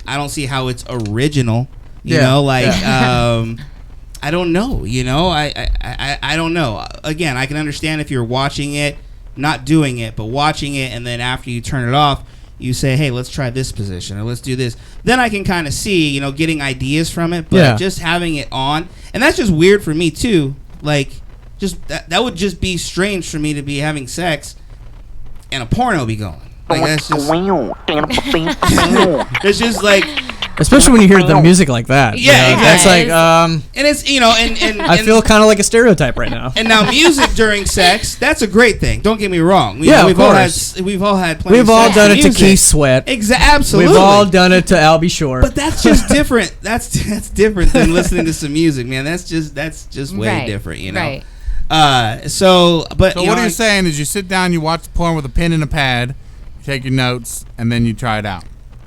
I don't see how it's original. You know, like I don't know. You know, I don't know. Again, I can understand if you're watching it, not doing it, but watching it, and then after you turn it off, you say, hey, let's try this position or let's do this. Then I can kind of see, you know, getting ideas from it, but just having it on. And that's just weird for me, too. Like, just that would just be strange for me to be having sex and a porno be going. Like, that's just... it's just like... Especially when you hear the music like that. Yeah, you know? That's like, and it's, you know, and I feel kind of like a stereotype right now. And now music during sex, that's a great thing. Don't get me wrong. We've all had plenty We've all done it to Keith Sweat. Absolutely. We've all done it to Albie Shore. But that's just different. That's different than listening to some music, man. That's just way different, you know. Right. So what are you saying is you sit down, you watch the porn with a pen and a pad, you take your notes, and then you try it out.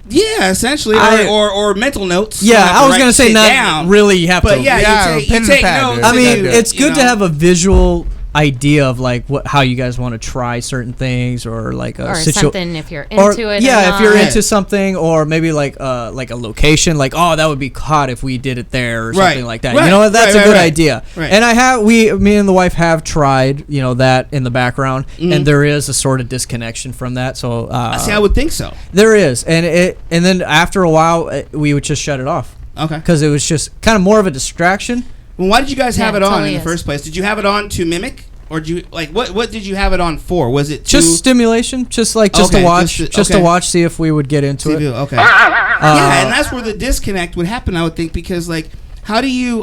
Yeah, essentially, or mental notes. Yeah, I was gonna say not down, really. You have to. But yeah, you take notes. I mean, it's good to have a visual idea of like how you guys want to try certain things or like a something if you're into it. Yeah, if you're into something, or maybe like a location, like that would be hot if we did it there or something like that. You know, that's a good idea. Right. And me and the wife have tried, you know, that in the background, and there is a sort of disconnection from that. So see, I would think so. There is, and then after a while, we would just shut it off. Okay. Because it was just kind of more of a distraction. Well, why did you guys have it on in the first place? Did you have it on to mimic, or did you what did you have it on for? Was it just stimulation, just to watch, to watch, see if we would get into it? Okay. Yeah, and that's where the disconnect would happen, I would think, because like, how do you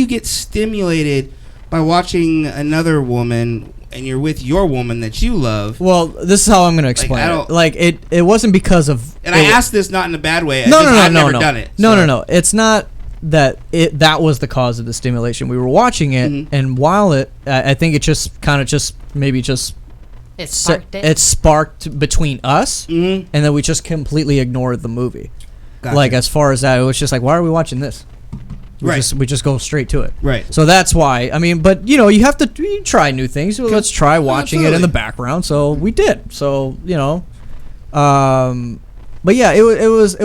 get stimulated by watching another woman and you're with your woman that you love? Well, this is how I'm going to explain it. Like it wasn't because of. And I asked this not in a bad way. No, I've never done it. No. It's not that was the cause of the stimulation. We were watching it, and while I think it just it sparked between us, and then we just completely ignored the movie. Gotcha. Like as far as that, it was just like, why are we watching this? We just go straight to it. Right. So that's why. I mean, but you have to try new things. Well, let's try watching it in the background. So we did. So but yeah, it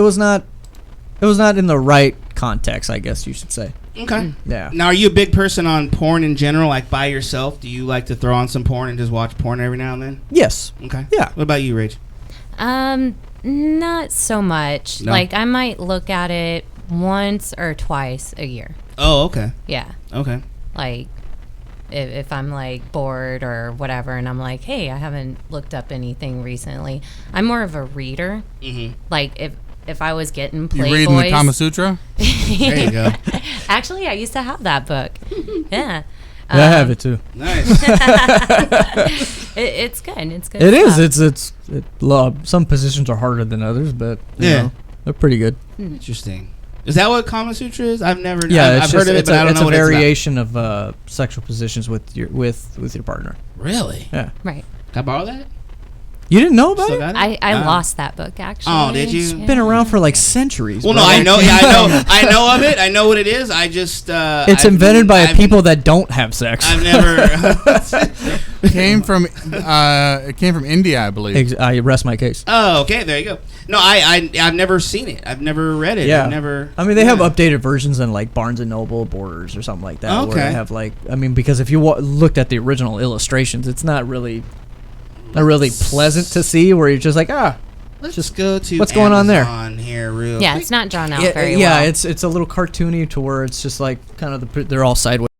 was not in the right context, I guess you should say. Okay. Yeah. Now, are you a big person on porn in general, like by yourself? Do you like to throw on some porn and just watch porn every now and then? Yes. Okay. Yeah. What about you, Rach? Not so much. No? Like, I might look at it once or twice a year. Oh, okay. Yeah. Okay. Like, if I'm like bored or whatever, and I'm like, hey, I haven't looked up anything recently. I'm more of a reader. Mm-hmm. Like, if I was getting Playboys. You reading the Kama Sutra? There you go. Actually, I used to have that book. Yeah. I have it too. Nice. It's good. It's good. It is. It's some positions are harder than others, but you know, they're pretty good. Interesting. Is that what Kama Sutra is? I've never. Yeah, I've heard of it, but I don't know what it's a it's variation of sexual positions with your partner. Really? Yeah. Right. Can I borrow that? You didn't know about Still it? got it? I lost that book, actually. Oh, did you? It's been around for like centuries. Well, no, I know. Yeah, I know of it. I know what it is. I just. It's invented by people that don't have sex. I've never. It came from India, I believe. I rest my case. Oh, okay. There you go. No, I've never seen it. I've never read it. Yeah. I've never. I mean, they have updated versions on like Barnes and Noble, Borders, or something like that. Okay. Where they have like, I mean, because if you looked at the original illustrations, it's not really pleasant to see. Where you're just like, let's just go to what's going on there? Here, real Yeah, quick. it's not drawn out very well. Yeah, it's a little cartoony to where it's just like kind of they're all sideways.